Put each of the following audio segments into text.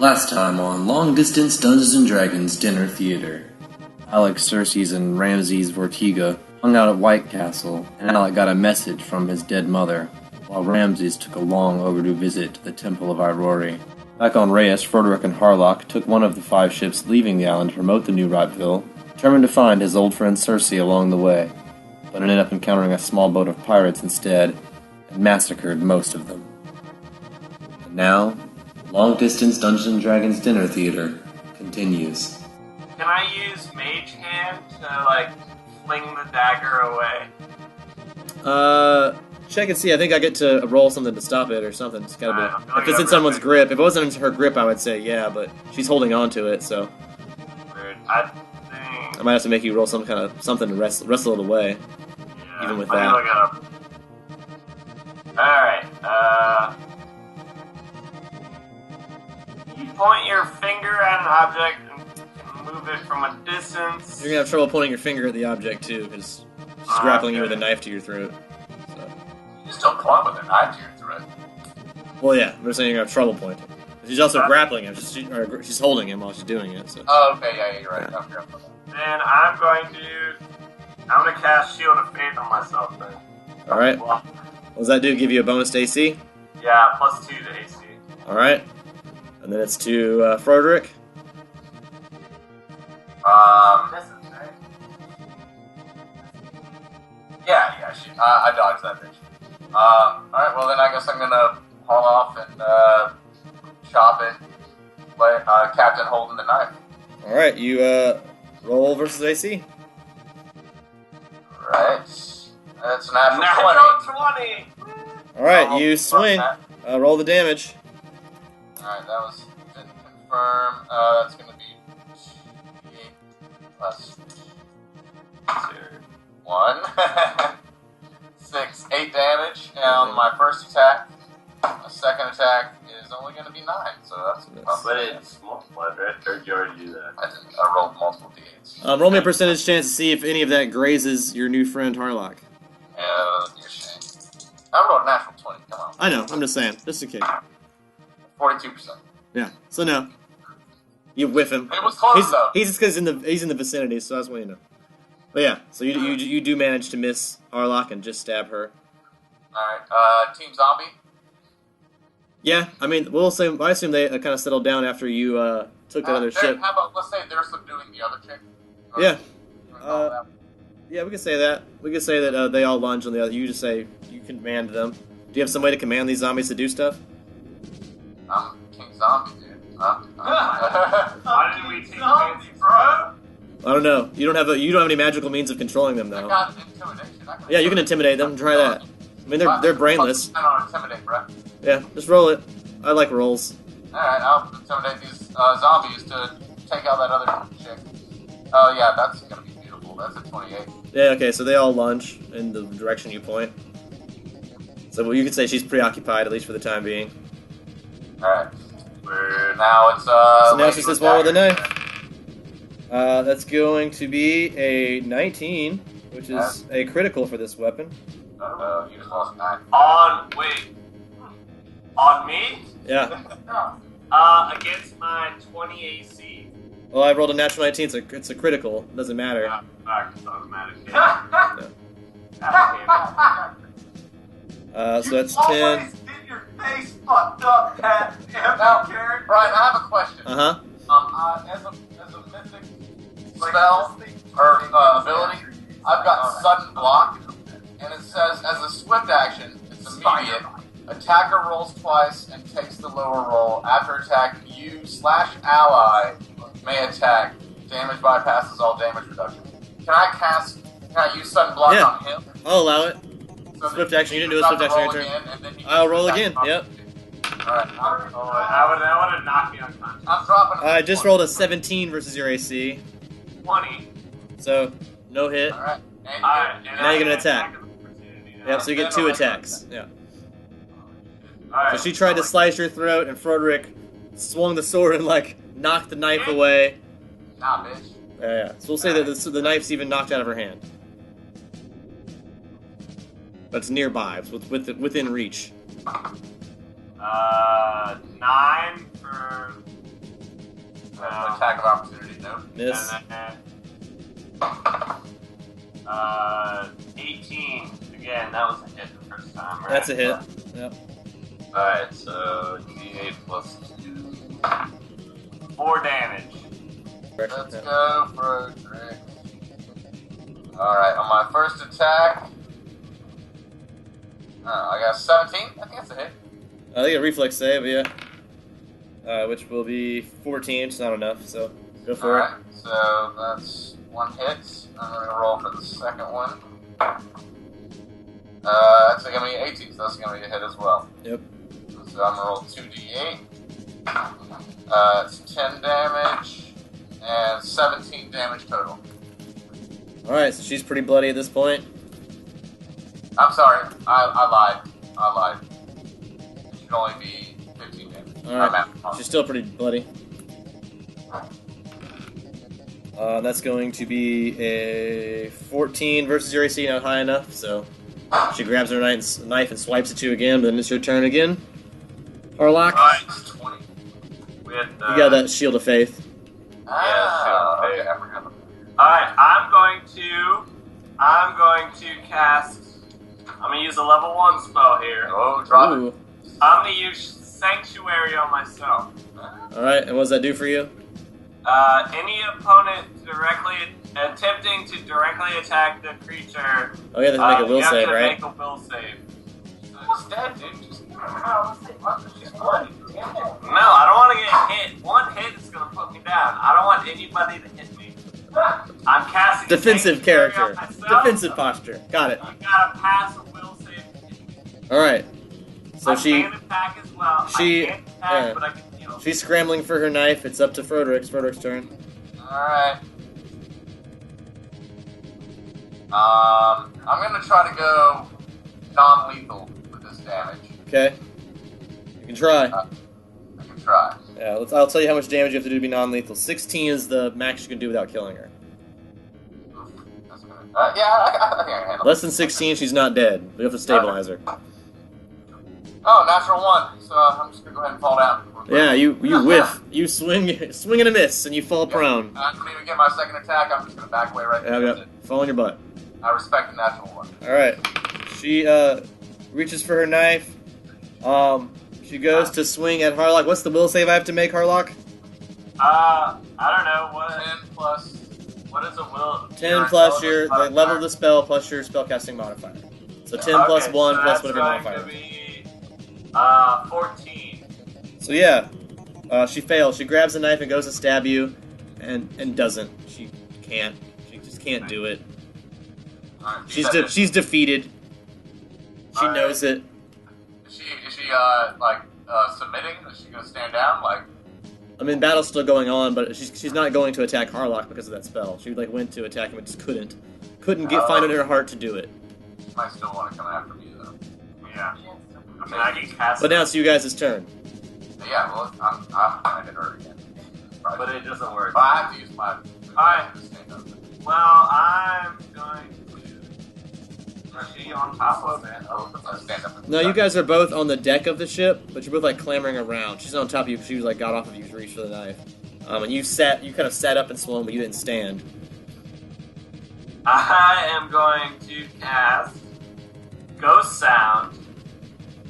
Last time on Long Distance Dungeons & Dragons Dinner Theater. Alec, Cersei's, and Ramses Vortiga hung out at White Castle, and Alec got a message from his dead mother, while Ramses took a long overdue visit to the Temple of Irori. Back on Reyes, Froderick and Harlock took one of the 5 ships leaving the island to promote the new Rotville, determined to find his old friend Cersei along the way, but ended up encountering a small boat of pirates instead, and massacred most of them. And now, Long Distance Dungeons & Dragons Dinner Theater continues. Can I use Mage Hand to, fling the dagger away? Check and see. I think I get to roll something to stop it or something. It's gotta be. If it's in someone's grip. If it wasn't in her grip, I would say yeah, but she's holding on to it, so. Weird. I think... I might have to make you roll some kind of something to wrestle it away. Yeah, even with let me that. look it up. Alright, you point your finger at an object and move it from a distance. You're gonna have trouble pointing your finger at the object too, because she's grappling you with a knife to your throat. So. You just don't point with a knife to your throat. Well, yeah, I'm just saying you're gonna have trouble pointing. She's also grappling him. She's holding him while she's doing it. So. Oh, okay, yeah, you're right. Yeah. Then I'm gonna cast Shield of Faith on myself then. Alright. What does that do? Give you a bonus to AC? Yeah, +2 to AC. Alright. And then it's to Froderick. This is right. Yeah, I dodged that bitch. Alright, well then I guess I'm gonna haul off and, chop it. Let, Captain holding the knife. Alright, you, roll versus AC. Right. That's an natural 20. 20! Alright, you swing. Roll the damage. Alright, didn't confirm. That's gonna be 8 plus 1. 6, 8 damage on my first attack. My second attack is only gonna be 9, so that's But it's multiplied, right? Or did you already do that? I didn't. I rolled multiple d8s. Roll me a percentage chance to see if any of that grazes your new friend Harlock. You're shame. I rolled a natural 20, come on. I know, I'm just saying, just in case. 42%. Yeah, so no. You whiff him. It was close, though. He's just because he's in the vicinity, so that's what you know. But yeah, so you do manage to miss Harlock and just stab her. Alright, Team Zombie? Yeah, I mean, I assume they kind of settled down after you took that other ship. How about, let's say they're subduing the other chick? Yeah. Yeah, we could say that. We could say that they all lunge on the other. You just say you command them. Do you have some way to command these zombies to do stuff? I'm King Zombie, dude. Why didn't we take fancy bro? I don't know. You don't have any magical means of controlling them, I though. got intimidation. Yeah, you can intimidate them. Try that. I mean, they're brainless. I don't intimidate, bro. Yeah, just roll it. I like rolls. Alright, I'll intimidate these zombies to take out that other chick. Oh, yeah, that's gonna be beautiful. That's a 28. Yeah, okay, so they all lunge in the direction you point. So you could say she's preoccupied, at least for the time being. Alright. Now it's, So now she's this one with a knife. That's going to be a 19, which is a critical for this weapon. You just lost 9. On me? Yeah. Against my 20 AC. Well, I rolled a natural 19, so it's a critical. It doesn't matter. Automatic. So that's 10. Get your face fucked up, Pat. Now, Brian, I have a question. Uh-huh. As a mythic spell, or ability, I've got Sudden Block, and it says, as a swift action, it's immediate. Attacker rolls twice and takes the lower roll. After attack, you/ally may attack. Damage bypasses all damage reduction. Can I use Sudden Block on him? I'll allow it. So Swift action, you didn't do a swift action on your turn. I'll roll again, yep. Alright. That would have knocked me unconscious. I'm dropping I just rolled a 17 versus your AC. 20. So, no hit. Alright. Now you get an attack. Yep, so you get 2 attacks. Yeah. So she tried to slice your throat, and Froderick swung the sword and, knocked the knife away. Nah, bitch. Yeah. So we'll say that the knife's even knocked out of her hand. But it's nearby. It's within reach. 9 for Attack of opportunity, no. Miss. And then, 18. Again, that was a hit the first time, right? That's a hit. Yep. Alright, so D8 plus 2. 4 damage. Let's go for Drake. Alright, on my first attack, I got 17. I think that's a hit. I think a reflex save, yeah. Which will be 14, it's not enough, so go for it. Alright, so that's 1 hit. I'm going to roll for the second one. That's going to be 18, so that's going to be a hit as well. Yep. So I'm going to roll 2d8. It's 10 damage and 17 damage total. Alright, so she's pretty bloody at this point. I'm sorry, I lied. It should only be 15 damage. Alright, she's still pretty bloody. That's going to be a 14 versus your AC, not high enough, so she grabs her knife and swipes at you again, but then it's your turn again. Harlock, Alright. 20. With, you got that Shield of Faith. Okay, I forgot. Alright, I'm going to cast. I'm going to use a level 1 spell here. Oh, drop it. Ooh. I'm going to use Sanctuary on myself. Alright, and what does that do for you? Any opponent attempting to directly attack the creature. Oh yeah, they have to make a will you have save, to right? make a will save. She's dead, dude. She's bloody. No, I don't want to get hit. 1 hit is going to put me down. I don't want anybody to hit me. I'm casting Defensive Sanctuary character. on myself. Defensive posture. Got it. You gotta pass a will save. Alright. So I she can attack as well. she- I can't attack, yeah. but I can heal. she's scrambling for her knife. It's up to Froderick's turn. Alright. I'm gonna try to go non-lethal with this damage. Okay. You can try. I can try. Yeah, I'll tell you how much damage you have to do to be non-lethal. 16 is the max you can do without killing her. That's gonna, I think I can handle it. Less than 16, she's not dead. We have to stabilize her. Oh, natural 1. So I'm just gonna go ahead and fall down. Yeah, you whiff. You swing and a miss, and you fall prone. I don't even get my second attack. I'm just gonna back away right Yeah, there. yeah. Fall on your butt. I respect the natural 1. Alright. She reaches for her knife. She goes to swing at Harlock. What's the will save I have to make, Harlock? I don't know. 10 plus. What is a will? 10 plus the level of the spell plus your spellcasting modifier. So 10 plus 1 plus whatever your modifier That's is. going to be 14. So yeah, she fails. She grabs the knife and goes to stab you, and doesn't. She can't. She just can't do it. Alright, She's defeated. She Alright. knows it. Is she submitting? Is she gonna stand down? Like, I mean, battle's still going on, but she's not going to attack Harlock because of that spell. She went to attack him, but just couldn't find it in her heart to do it. she might still want to come after me though. Yeah. I mean, I can cast But now it's you guys' turn. Yeah, well, I'm gonna hit her again. Right. but it doesn't work. But I have to use my. Alright. to stand up. Well, I'm going to. Is she on top of it? Oh, I'll stand up. No, you guys are both on the deck of the ship, but you're both like clambering around. She's on top of you because she was like got off of you to reach for the knife. And you kind of sat up and swung, but you didn't stand. I am going to cast Ghost Sound,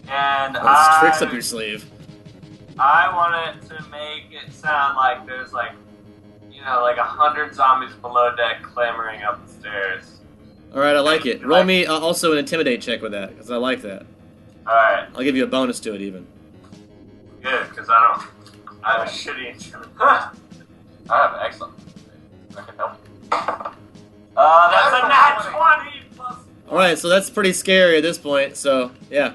and That's tricks up your sleeve. I want it to make it sound like there's like 100 zombies below deck clamoring up the stairs. All right, I like it. Roll me also an intimidate check with that because I like that. All right, I'll give you a bonus to it even. good because I have a shitty instrument. I have excellent. I can help. That's a nat 20 plus. All right, so that's pretty scary at this point. So yeah,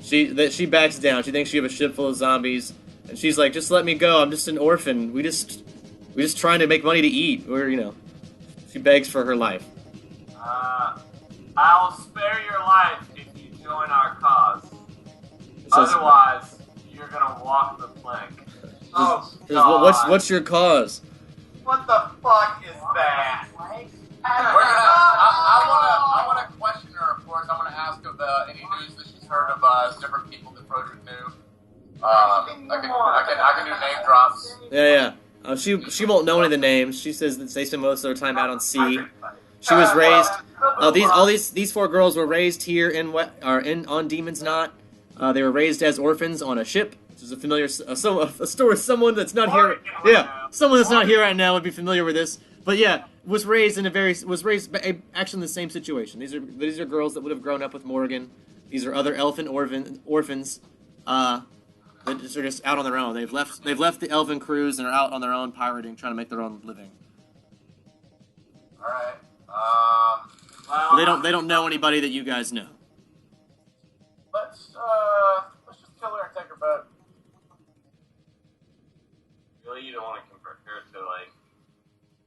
she backs down. She thinks you have a ship full of zombies, and she's like, "Just let me go. I'm just an orphan. We just trying to make money to eat." She begs for her life. I will spare your life if you join our cause. So- Otherwise, you're gonna walk the plank. Oh God! What's your cause? What the fuck is that? I want to question her, of course. I'm going to ask of any news that she's heard of different people that Broderick knew. I can do name drops. Yeah. She won't know any of the names. She says that they spend most of their time out on sea. She was raised. These 4 girls were raised here on Demon's Knot. They were raised as orphans on a ship. Which is a familiar a story. Someone that's not here. Yeah, someone that's not here right now would be familiar with this. But yeah, was raised actually in the same situation. These are girls that would have grown up with Morgan. These are other elfin orphans. That are just out on their own. They've left the elven crews and are out on their own pirating, trying to make their own living. All right. But they don't know anybody that you guys know. Let's just kill her and take her boat. Really, you don't want to convert her to like.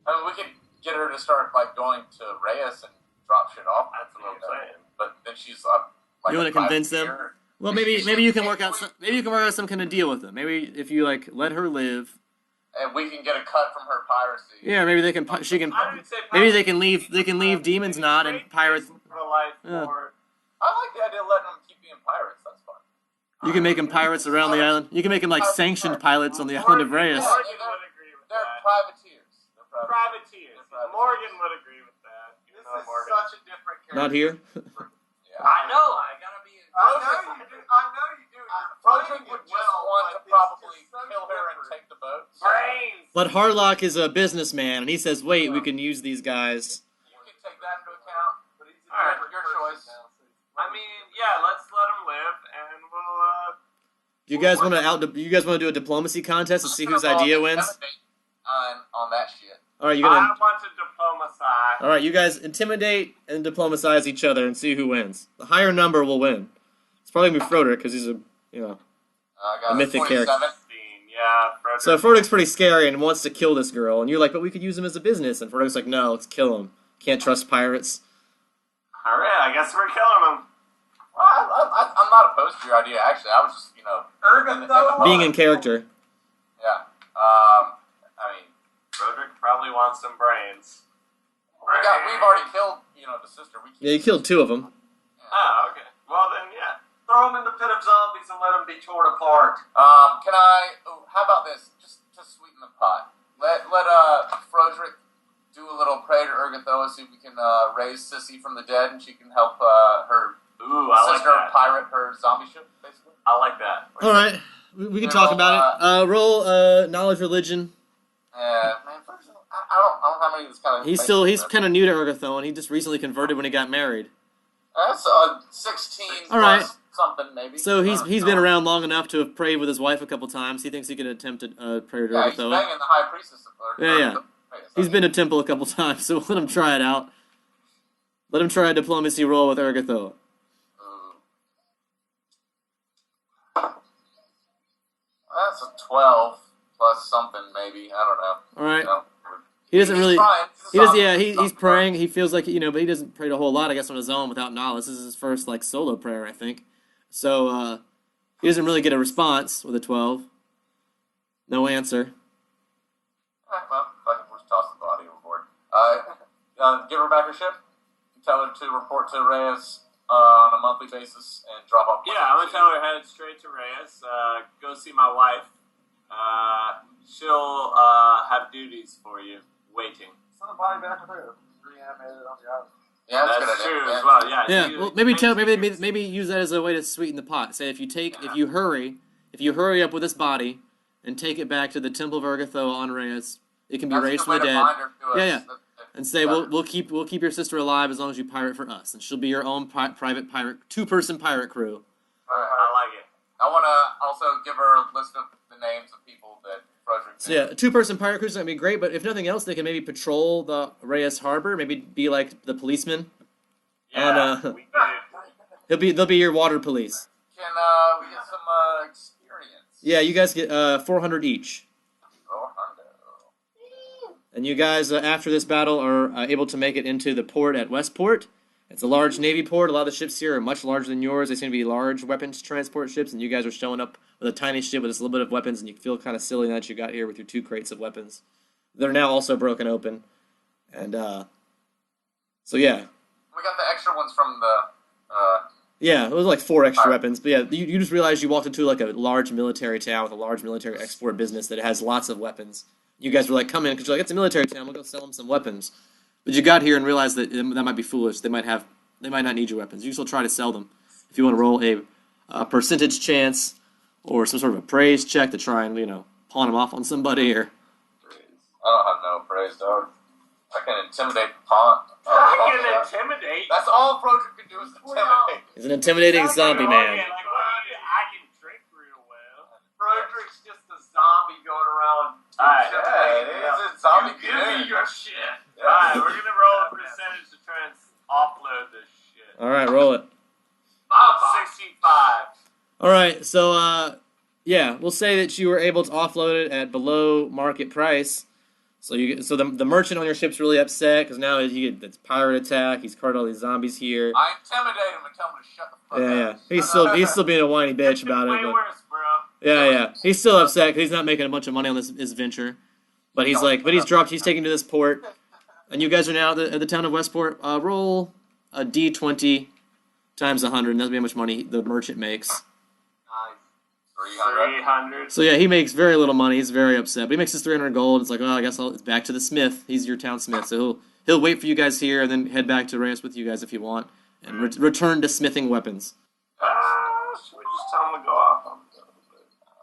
I mean, we could get her to start like going to Reyes and drop shit off. That's what I'm saying. But then she's like. You want to convince them? Well, maybe you can work out some kind of deal with them. Maybe if you like let her live, and we can get a cut from her piracy. Yeah, maybe they can. Maybe they can leave. They can leave Demon's Knot and pirate. I like the idea of letting them keep being pirates. That's fun. You can make them pirates around the island. You can make them like sanctioned pilots on the island of Reyes. They're privateers. Privateers. Morgan would agree with that. This is such a different character. Not here. I know. I gotta be. I know you do. Frodrick would just want to probably kill her and take the boat. Brains. But Harlock is a businessman, and he says, "Wait, we can use these guys." You can take that into account. But alright, your choice. I mean, yeah, let's let him live, and we'll. You guys want to do a diplomacy contest to see whose idea wins? On that shit. All right, I want to diplomatize. All right, you guys intimidate and diplomacize each other and see who wins. The higher number will win. It's probably gonna be Frodrick because he's a mythic 47. character. Yeah, Frodrick. So Frodrick's pretty scary and wants to kill this girl, and you're like, but we could use him as a business. And Frodrick's like, no, let's kill him. Can't trust pirates. All right, I guess we're killing him. Well, I'm not opposed to your idea. Actually, I was just Being in character. Yeah. I mean, Frodrick probably wants some brains. we've already killed the sister. Yeah, you killed 2 of them. Oh, okay. Well then, yeah. Throw them in the pit of zombies and let them be torn apart. How about this? Just to sweeten the pot. Let Frodrick do a little prayer to Urgathoa, see if we can raise Sissy from the dead, and she can help her sister pirate her zombie ship, basically. I like that. All right, we can talk about it. Roll knowledge religion. Man, first, I don't know how many of this kind of. He's kind of new to Urgathoa, and he just recently converted when he got married. That's 16 All right. plus something, maybe. So he's been around long enough to have prayed with his wife a couple times. He thinks he can attempt a prayer to Urgathoa. He's banging the high priestess. Yeah. He's been to temple a couple times, so let him try it out. Let him try a diplomacy roll with Urgathoa. That's a 12 plus something, maybe. I don't know. All right. He doesn't really. He's praying. He feels like but he doesn't pray a whole lot, I guess, on his own without knowledge. This is his first solo prayer, I think. So he doesn't really get a response with a 12. No answer. Alright, well, we'll just toss the body overboard. Give her back her ship. Tell her to report to Reyes on a monthly basis and drop off. Yeah, I'm gonna tell her head straight to Reyes. Go see my wife. She'll have duties for you, waiting. Send the body back with her. Reanimated on the island. Yeah, that's true as well. Yeah. Yeah. Well, maybe use that as a way to sweeten the pot. Say if you hurry up with this body and take it back to the Temple of Urgathoa on Reyes, it can be raised from the dead. Yeah. And say we'll keep your sister alive as long as you pirate for us, and she'll be your own private pirate, 2-person pirate crew. All right. I like it. I want to also give her a list of the names of people that Frodrick. So yeah, a 2-person pirate crew is gonna be great, but if nothing else, they can maybe patrol the Reyes Harbor, maybe be like the policemen. Yeah. They'll be your water police. Can we get some experience? Yeah, you guys get 400 each. And you guys, after this battle, are able to make it into the port at Westport. It's a large Navy port. A lot of the ships here are much larger than yours. They seem to be large weapons transport ships, and you guys are showing up with a tiny ship with just a little bit of weapons, and you feel kind of silly that you got here with your 2 crates of weapons. They're now also broken open. And, so yeah. We got the extra ones from the, Yeah, it was like 4 extra weapons. But yeah, you just realized you walked into like a large military town with a large military export business that has lots of weapons. You guys were like, come in, because you're like, it's a military town, we'll go sell them some weapons. But you got here and realized that that might be foolish. They might not need your weapons. You still try to sell them. If you want to roll a percentage chance or some sort of a praise check to try and, pawn them off on somebody or... I don't have no praise, dog. I can intimidate the pawn. I can intimidate. That's all Froderick can do is intimidate. He's an intimidating zombie man. I can drink real well. Frederick's just a zombie going around. Alright, Yeah, it's a zombie Give me kid. your shit. Alright, we're gonna roll a percentage to try and offload this shit. Alright, roll it. 65. Alright, so, yeah, we'll say that you were able to offload it at below market price. So the merchant on your ship's really upset because now he gets this pirate attack. He's caught all these zombies here. I intimidate him and tell him to shut the fuck up. Yeah. He's still being a whiny bitch about Way it. But, worse, bro. yeah. He's still upset because he's not making a bunch of money on this venture. But he's taking to this port, and you guys are now at the town of Westport. Roll a D20 times 100, and that'll be how much money the merchant makes. 300. So yeah, he makes very little money. He's very upset, but he makes his 300 gold. It's like, I guess it's back to the smith. He's your town smith, so he'll wait for you guys here, and then head back to Reyes with you guys if you want, and return to smithing weapons. Should we just tell him to go off on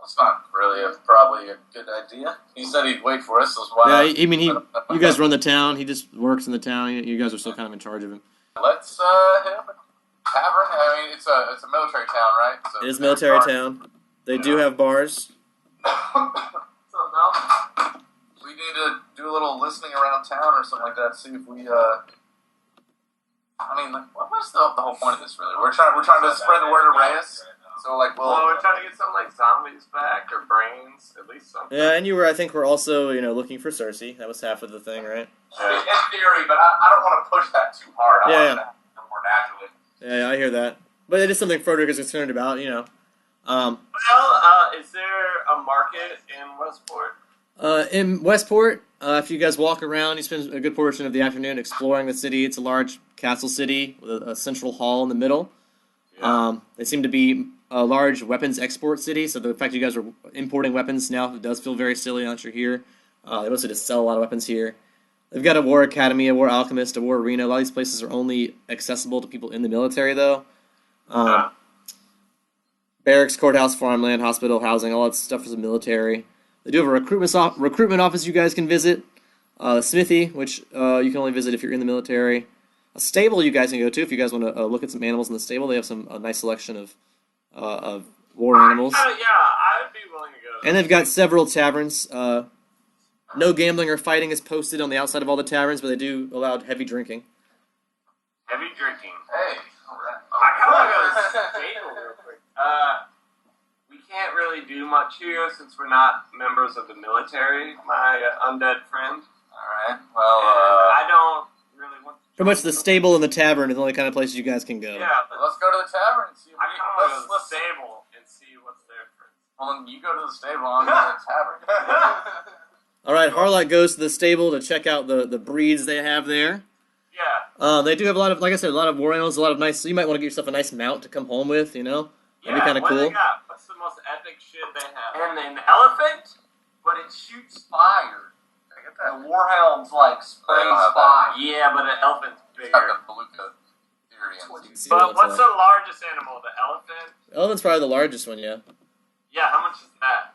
That's not really probably a good idea. He said he'd wait for us, so why not? You guys run the town. He just works in the town. You guys are still kind of in charge of him. Let's hit up a tavern. I mean, it's a military town, right? So It is military town. They do have bars. We need to do a little listening around town or something like that. See if we. I mean, like, what's the whole point of this really? We're trying to spread the word of Reyes. So like, Well, we're trying to get something like zombies back or brains, at least something. Yeah, and I think we're also, looking for Cersei. That was half of the thing, right? in theory, but I don't want to push that too hard. I want it to happen more naturally. Yeah, I hear that. But it is something Frederick is concerned about, Is there a market in Westport? In Westport, if you guys walk around, you spend a good portion of the afternoon exploring the city. It's a large castle city with a central hall in the middle. Yeah. They seem to be a large weapons export city, so the fact you guys are importing weapons now does feel very silly now that you're here. They mostly just sell a lot of weapons here. They've got a war academy, a war alchemist, a war arena. A lot of these places are only accessible to people in the military, though. Barracks, courthouse, farmland, hospital, housing, all that stuff is the military. They do have a recruitment office you guys can visit. A smithy, which you can only visit if you're in the military. A stable you guys can go to if you guys want to look at some animals in the stable. They have a nice selection of war animals. Yeah, I would be willing to go. And they've got several taverns. No gambling or fighting is posted on the outside of all the taverns, but they do allow heavy drinking. Heavy drinking. Hey, I kind of want to go to the stable real quick. We can't really do much here since we're not members of the military, my undead friend. Alright, And well, I don't really want to... Pretty much the stable and the tavern is the only kind of places you guys can go. Yeah, but let's go to the tavern and see if I kind of want to go to the let's stable and see what's there for us. Well, then you go to the stable, I'll go to the tavern. All right, Harlock goes to the stable to check out the breeds they have there. Yeah. They do have a lot of, like I said, a lot of war animals, a lot of nice. So you might want to get yourself a nice mount to come home with. That'd be kind of what do cool. they got? What's the most epic shit they have? And an elephant, but it shoots fire. The warhounds like spray fire. Yeah, but an elephant's It's got bigger. the Beluga theory in it. But what's the largest animal? The elephant? Elephant's probably the largest one, yeah. Yeah, how much is that?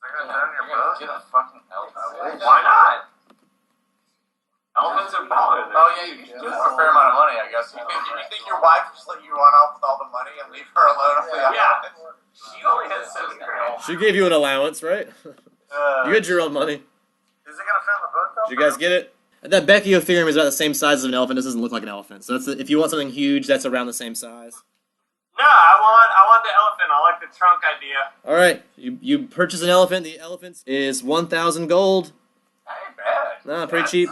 You're gonna get a fucking elephant. Why not? Elephants are baller than Oh yeah, you can do it for a fair amount of money, I guess. You think your wife just let you run off with all the money and leave her alone? Yeah. She only has 7 grand. She gave you an allowance, right? You get your own money. Is it gonna fit in the boat though? Did you guys get it? That Becchio theorem is about the same size as an elephant. This doesn't look like an elephant. So if you want something huge, that's around the same size. No, I want the elephant. I like the trunk idea. All right, you purchase an elephant. The elephant is 1,000 gold. Ain't bad. Nah, pretty cheap.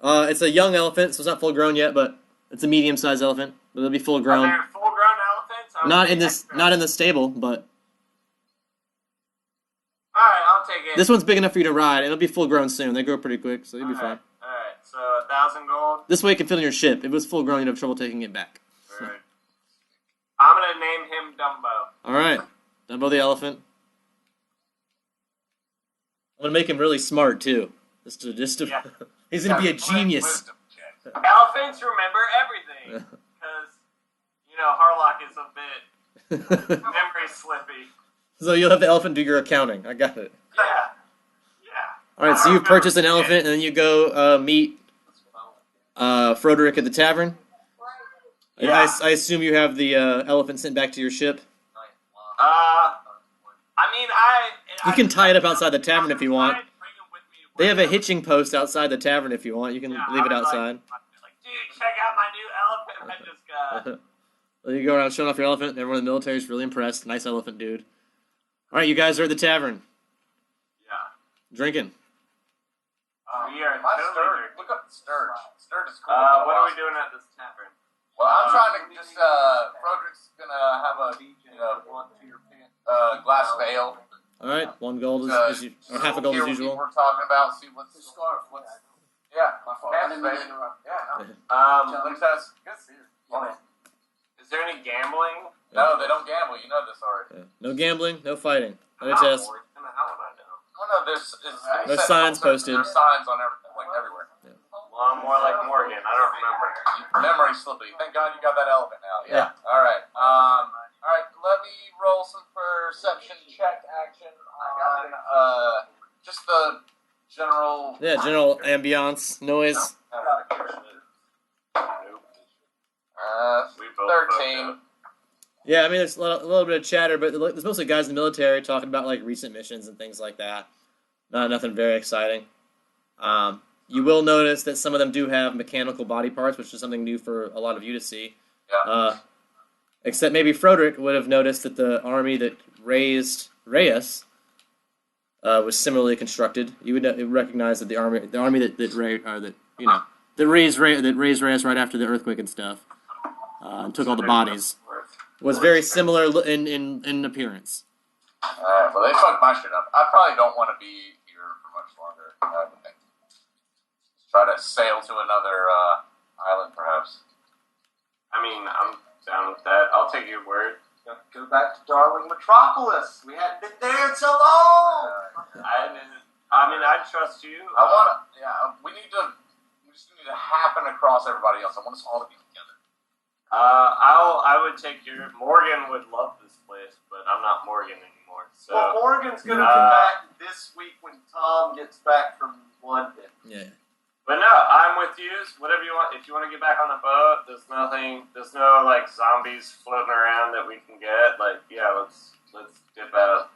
It's a young elephant, so it's not full grown yet, but it's a medium-sized elephant. But it'll be full Are grown. there full-grown elephants? Not in the stable, but All right, I'll take it. this one's big enough for you to ride, and it'll be full grown soon. They grow pretty quick, so you'll be All fine. right, all right. So 1,000 gold. This way it can fit on your ship. If it was full grown, you'd have trouble taking it back. All right. I'm gonna name him Dumbo. All right, Dumbo the elephant. I'm gonna make him really smart too. Yeah. He's gonna be a genius. Elephants remember everything. Because, Harlock is a bit memory slippy. So you'll have the elephant do your accounting. I got it. Yeah. All right, so you purchase an elephant, and then you go meet Froderick at the tavern. Yeah. I assume you have the elephant sent back to your ship. You can tie it up outside the tavern if you want. They have a hitching post outside the tavern if you want. You can leave it outside. Dude, check out my new elephant I just got. Well, you go around showing off your elephant, and everyone in the military is really impressed. Nice elephant, dude. All right, you guys are at the tavern. Yeah. Drinking. We are My totally sturge. drinking. Look up the sturge. Sturge is cool. What are we doing at this tavern? Well, I'm trying to just, Frederick's gonna have a, glass of ale. All right, 1 gold or half a gold as usual. We're talking about, see what's the scarf. Yeah, my fault. Yeah, no. Looks at us. Good. Is there any gambling? No, they don't gamble. You know this already. Yeah. No gambling, no fighting. No How test. would I know? Oh no, there's signs posted. There's signs on everywhere. Well, I'm more like Morgan. I don't remember. Memory slippy. Thank God you got that elephant now. Yeah. All right. All right. Let me roll some perception check action on just the general. Yeah, general ambiance, noise. We both 13. Yeah, I mean, there's a little bit of chatter, but there's mostly guys in the military talking about like recent missions and things like that. Nothing very exciting. You will notice that some of them do have mechanical body parts, which is something new for a lot of you to see. Yeah. Except maybe Froderick would have noticed that the army that raised Reyes was similarly constructed. You would recognize that the army that raised Reyes right after the earthquake and stuff, and took all the bodies, was very similar in appearance. Well, they fucked my shit up. I probably don't want to be here for much longer. I would think. Try to sail to another island, perhaps. I mean, I'm down with that. I'll take your word. Go back to Darling Metropolis. We hadn't been there in so long. I trust you. We just need to happen across everybody else. I want us all to be together. I would take your. Morgan would love this place, but I'm not Morgan anymore. So. Well, Morgan's gonna be back this week when Tom gets back from London. Yeah. But no, I'm with you. Whatever you want. If you want to get back on the boat, there's no like zombies floating around that we can get. Like, yeah, let's dip out.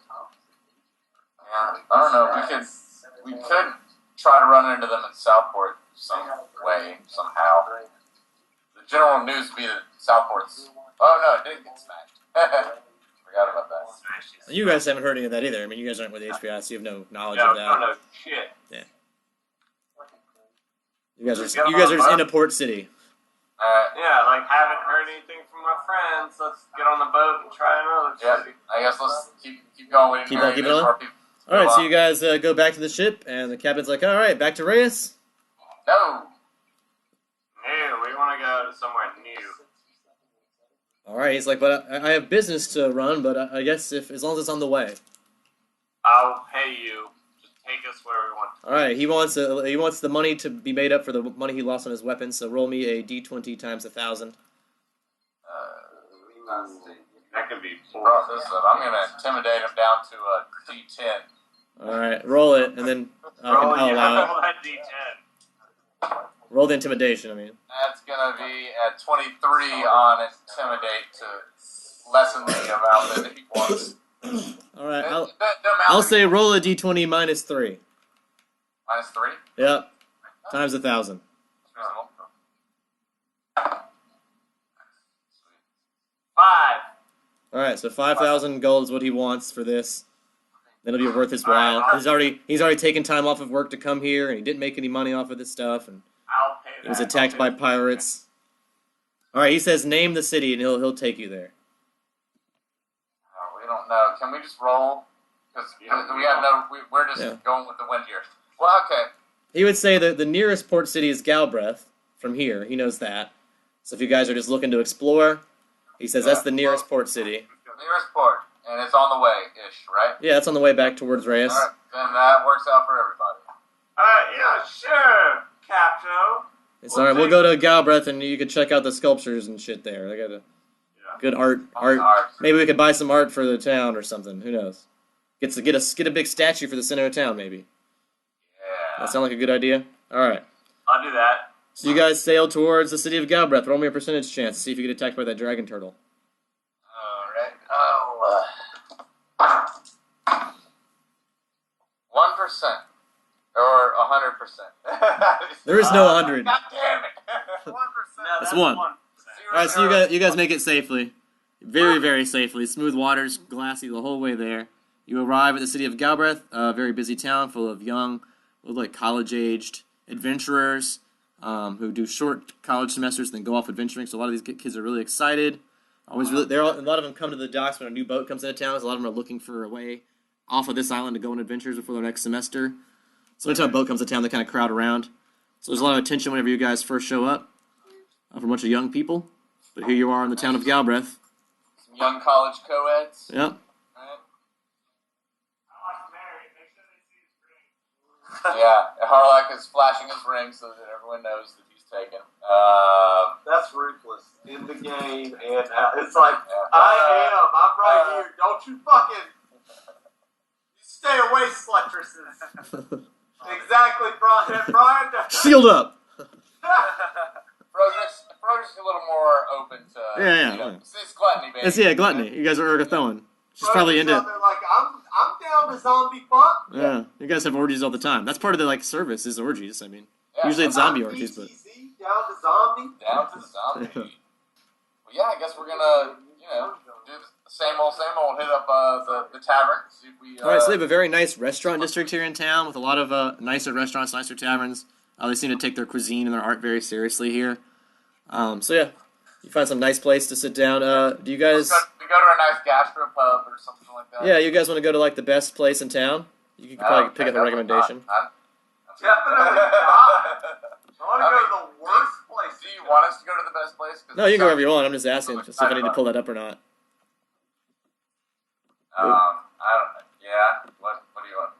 Yeah, I don't know. We could try to run into them in Southport some way, somehow. The general news be that Southport's. Oh no, it did get smashed. Forgot about that. You guys haven't heard any of that either. I mean, you guys aren't with HBI, so you have no knowledge of that. No, no shit. Yeah. You guys are just in a port city. Yeah, like haven't heard anything from my friends. Let's get on the boat and try another city. I guess let's keep going. Keep on keeping on. All right, so you guys go back to the ship, and the captain's like, "All right, back to Reyes." No. We want to go to somewhere new. All right, he's like, "But I have business to run, but I guess as long as it's on the way." I'll pay you. Just take us where we want. All right, he wants the money to be made up for the money he lost on his weapons. So roll me a d20 times 1,000. That could be I'm gonna intimidate him down to a D10. All right, roll it, and then I'll allow it. Roll that D10. Roll the intimidation. I mean, That's gonna be at 23 on intimidate to lessen the amount that he wants. all right, I'll say roll a d20 minus 3. Minus 3. Yep, times 1,000. Reasonable. 5. All right, so 5,000 gold is what he wants for this. That'll be worth his while. He's already taken time off of work to come here, and he didn't make any money off of this stuff, and I'll pay that. he was attacked by pirates. All right, he says name the city, and he'll take you there. We don't know. Can we just roll? Because we're just going with the wind here. Well, okay. He would say that the nearest port city is Galbraith from here. He knows that. So if you guys are just looking to explore, he says that's the nearest port city. Nearest port. And it's on the way-ish, right? Yeah, it's on the way back towards Reyes. All right, then that works out for everybody. Yeah, sure, Capto. It's alright, we'll go to Galbraith and you can check out the sculptures and shit there. They got a good art. Maybe we could buy some art for the town or something. Who knows? Get a big statue for the center of town, maybe. Yeah. That sound like a good idea? Alright. I'll do that. So you guys sail towards the city of Galbraith. Roll me a percentage chance to see if you get attacked by that dragon turtle. Alright. 1%. Or 100%. There is no 100. God damn it! 1%. That's 1. Alright, so you guys make it safely. Very, very safely. Smooth waters, glassy the whole way there. You arrive at the city of Galbraith, a very busy town full of young, like college-aged adventurers who do short college semesters and then go off adventuring. So a lot of these kids are really excited. A lot of them come to the docks when a new boat comes into town. So a lot of them are looking for a way off of this island to go on adventures before their next semester. So anytime a boat comes to town, they kind of crowd around. So there's a lot of attention whenever you guys first show up from a bunch of young people. But here you are in the town of Galbraith. Some young college co-eds. Yep. Yeah, Harlock is flashing his ring so that everyone knows that he's taken. That's ruthless in the game and out. It's like, I'm right here. Don't you fucking... You stay away, slutresses. Exactly, Brian. Shield up! Froder's a little more open to... Yeah. It's gluttony, baby. Yeah, gluttony. You guys are ergothoan. She's probably into it. They're like, I'm down to zombie fuck. Yeah, you guys have orgies all the time. That's part of the service is orgies. I mean, usually it's zombie orgies, but down to zombie. Down to zombie. Well, yeah, I guess we're gonna do the same old. Hit up the tavern. See if we. All right, so they have a very nice restaurant district here in town with a lot of nicer restaurants, nicer taverns. They seem to take their cuisine and their art very seriously here. So yeah, you find some nice place to sit down. Do you guys? We go to a nice gastropub or something like that. Yeah, you guys want to go to the best place in town? You could probably pick up a recommendation. Definitely not. I want to go to the worst place. Do you want us to go to the best place? No, you can go wherever you want. I'm just asking to see if I need to pull that up or not. I don't know. Yeah. What do you want?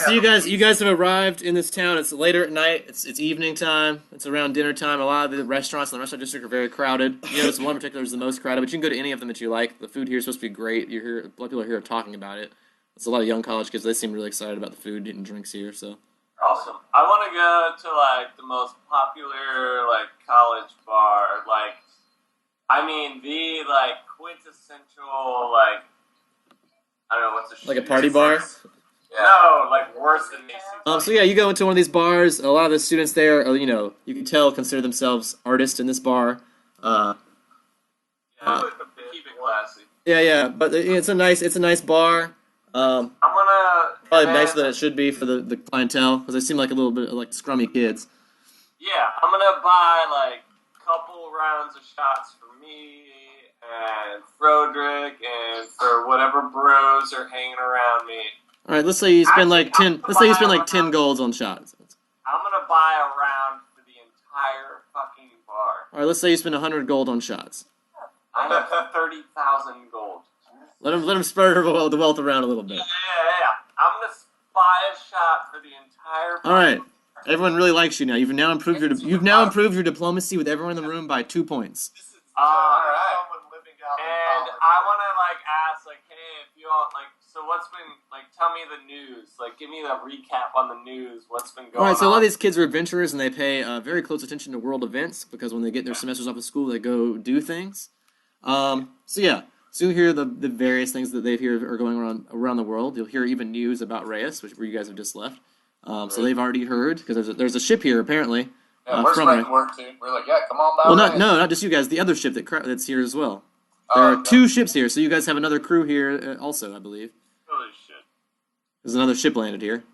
So you guys have arrived in this town. It's later at night. It's evening time. It's around dinner time. A lot of the restaurants in the restaurant district are very crowded. This one in particular is the most crowded, but you can go to any of them that you like. The food here is supposed to be great. A lot of people are here talking about it. It's a lot of young college kids. They seem really excited about the food and drinks here. So Awesome. I want to go to the most popular college bar. The quintessential I don't know what's a like a party bar. Yeah. No, worse than Macy's. So yeah, you go into one of these bars. A lot of the students there, you can tell, consider themselves artists in this bar. Keep it classy. Yeah, but it's a nice bar. I'm gonna Probably nicer than it should be for the clientele because they seem like a little bit like scrummy kids. Yeah, I'm gonna buy couple rounds of shots for me and Froderick and for whatever bros are hanging around me. All right, let's say you spend 10. Let's say you spend 10 golds on shots. I'm gonna buy a round for the entire fucking bar. All right, let's say you spend 100 gold on shots. I have 30,000 gold. Let them spread the wealth around a little bit. Yeah. I'm gonna buy a shot for the entire. All right, everyone really likes you now. You've now improved your diplomacy with everyone in the room by 2 points. And I want to ask hey, if you all so what's been tell me the news, give me the recap on the news. What's been going on? All right, so a lot of these kids are adventurers and they pay very close attention to world events because when they get their semesters off of school, they go do things. So you hear the various things that they hear are going around the world. You'll hear even news about Reyes, where you guys have just left. So they've already heard because there's a ship here apparently. Yeah, we're spreading word too. We're come on by. Well, not just you guys. The other ship that's here as well. There are 2 ships here, so you guys have another crew here also, I believe. Holy shit! There's another ship landed here.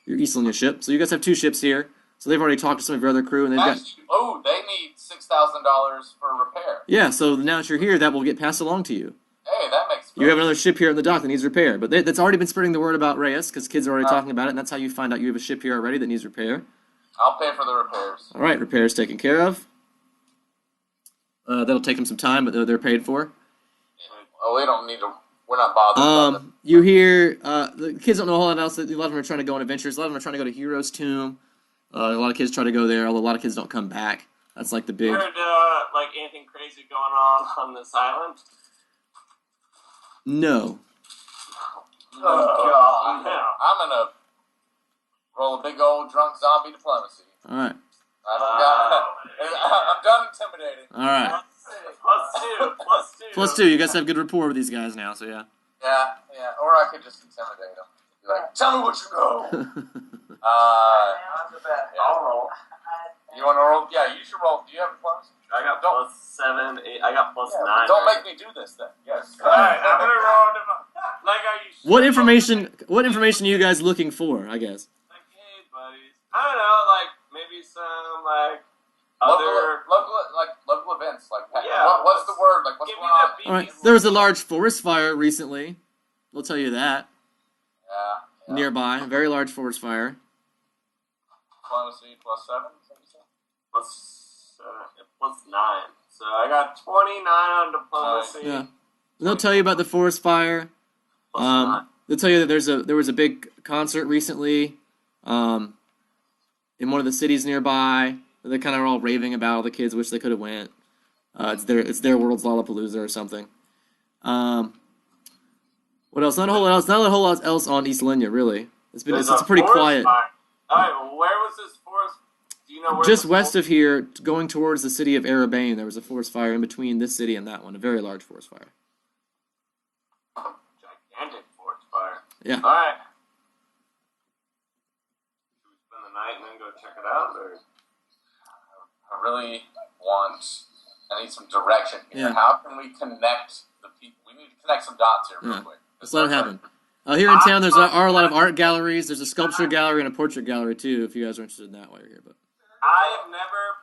Your Eastlandia ship. So you guys have 2 ships here. So they've already talked to some of your other crew, and they've got. Oh, they need $6,000 for repair. Yeah, so now that you're here, that will get passed along to you. Hey, that makes sense. You have another ship here in the dock that needs repair, but that's already been spreading the word about Reyes because kids are already talking about it, and that's how you find out you have a ship here already that needs repair. I'll pay for the repairs. All right, repairs taken care of. That'll take them some time, but they're paid for. Oh, we don't need to we're not bothered about them. You hear the kids don't know a whole lot else. A lot of them are trying to go on adventures. A lot of them are trying to go to Hero's Tomb. A lot of kids try to go there, although a lot of kids don't come back. That's like the big. You heard like anything crazy going on this island? No. Oh, God. I'm gonna roll a big old drunk zombie diplomacy. All right. I'm done intimidating. All right. +2. +2. You guys have good rapport with these guys now, so yeah. Yeah. Or I could just intimidate them. Be like, tell me what you know. I'll roll. You want to roll? Yeah, you should roll. Do you have diplomacy? I got +7, 8. I got +9. Don't make me do this then. Yes. Alright, I'm gonna roll them. Like, are you sure? What information are you guys looking for, I guess? Like, hey, buddies. I don't know, like, maybe some, like, other... Local events. Like, Yeah. what's the word? Like, what's Give going me on? that All right. There was a large forest fire recently. We'll tell you that. Yeah. Nearby. A very large forest fire. Diplomacy +7? +9. So I got 29 on diplomacy. Yeah. And they'll tell you about the forest fire. +9. They'll tell you that there was a big concert recently in one of the cities nearby. They're kind of all raving about. All the kids wish they could have went. It's their world's Lollapalooza or something. What else? Not a whole lot else on East Linya, really. It's pretty quiet. Fire. Alright, where was this forest? Do you know where? Just west of here, going towards the city of Erebane, there was a forest fire in between this city and that one. A very large forest fire. Gigantic forest fire. Yeah. Alright. Should we spend the night and then go check it out? Or? I need some direction here. Yeah. How can we connect the people? We need to connect some dots here real quick. Let's let it happen. Here in town, are a lot of art galleries. There's a sculpture gallery and a portrait gallery, too, if you guys are interested in that while you're here. But I have never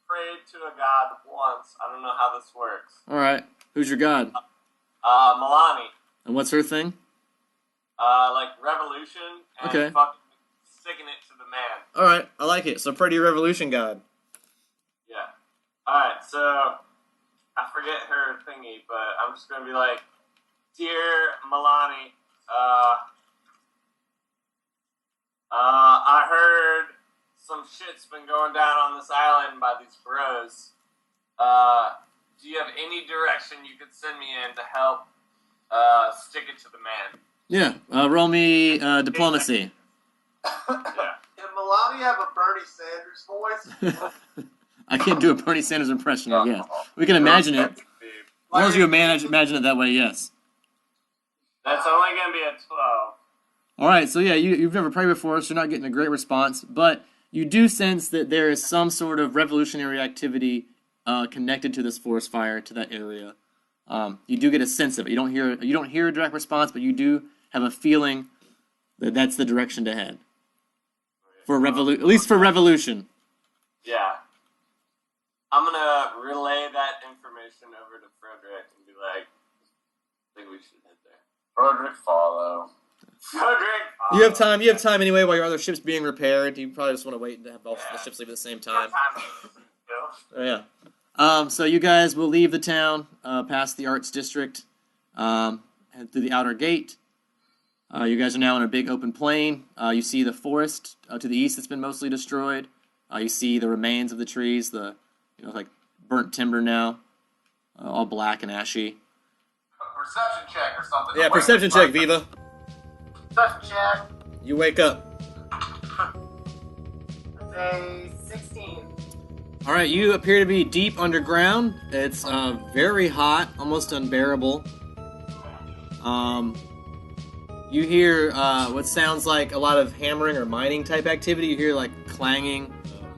prayed to a god once. I don't know how this works. all right. Who's your god? Milani. And what's her thing? Like revolution and Okay. fucking sticking it to the man. All right. I like it. So pretty revolution god. Yeah. Alright, so I forget her thingy, but I'm just gonna be like, Dear Milani, I heard some shit's been going down on this island by these bros. Do you have any direction you could send me in to help stick it to the man? Yeah. Roll me diplomacy. Yeah. Did Melania have a Bernie Sanders voice? I can't do a Bernie Sanders impression, I guess. We can imagine it. As long as you imagine it that way, yes. That's only gonna be a 12. All right, so yeah, you've never prayed before, so you're not getting a great response, but you do sense that there is some sort of revolutionary activity connected to this forest fire, to that area. You do get a sense of it. You don't hear a direct response, but you do have a feeling that that's the direction to head. At least for revolution. Yeah. I'm gonna relay that information over to Frederick and be like, I think we should head there. Frederick, follow. Frederick! You have time anyway while your other ship's being repaired. You probably just want to wait to have both the ships leave at the same time. Oh, yeah. So you guys will leave the town, past the Arts District, head through the outer gate. You guys are now in a big open plain. You see the forest to the east that's been mostly destroyed. You see the remains of the trees, like burnt timber now, all black and ashy. Perception check or something. Yeah, perception check, Viva. Perception check. You wake up. Say 16. All right, you appear to be deep underground. It's very hot, almost unbearable. You hear what sounds like a lot of hammering or mining type activity. You hear like clanging,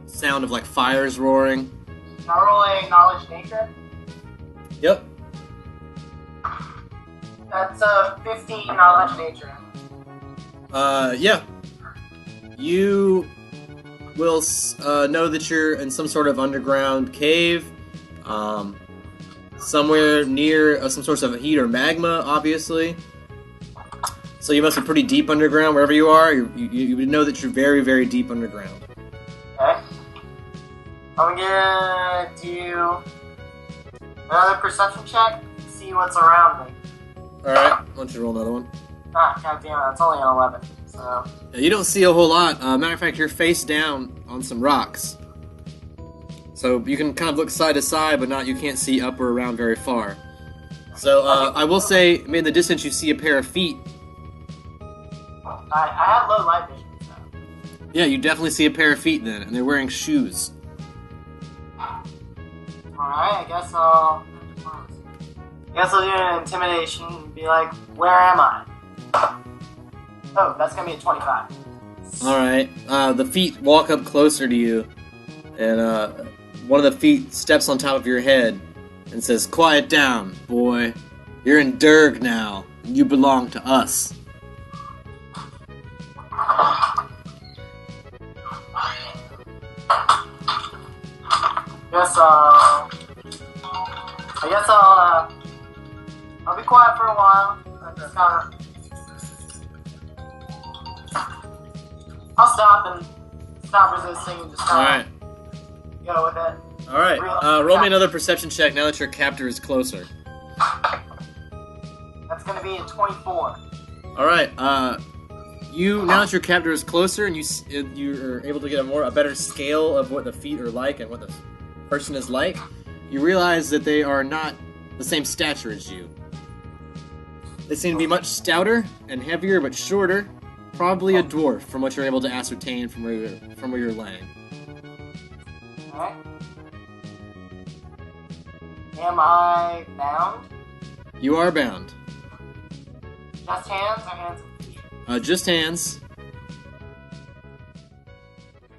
sound of like fires roaring. Can I roll a knowledge nature? Yep. That's a 15 knowledge nature. Yeah. You will know that you're in some sort of underground cave, somewhere near some source of heat or magma, obviously. So you must be pretty deep underground wherever you are. You would know that you're very, very deep underground. Okay. I'm gonna do another perception check, see what's around me. Alright, why don't you roll another one? Ah, goddamn, that's only an 11. So, Yeah, you don't see a whole lot. Matter of fact, you're face down on some rocks. So you can kind of look side to side, but you can't see up or around very far. So I will say, in the distance you see a pair of feet. I have low light vision, so. Yeah, you definitely see a pair of feet then, and they're wearing shoes. Alright, I guess I'll do an intimidation and be like, where am I? Oh, that's gonna be a 25. Alright, the feet walk up closer to you, and one of the feet steps on top of your head and says, "Quiet down, boy. You're in Durg now, and you belong to us." I guess I'll be quiet for a while. I'll stop resisting and just Alright. go with it. Alright, roll me another perception check now that your captor is closer. That's gonna be a 24. Alright, now that your captor is closer and you're able to get a better scale of what the feet are like and what the person is like, you realize that they are not the same stature as you. They seem to be much stouter and heavier but shorter, probably a dwarf from what you're able to ascertain from where you're laying. Alright. Am I bound? You are bound. Just hands or hands and feet? Just hands.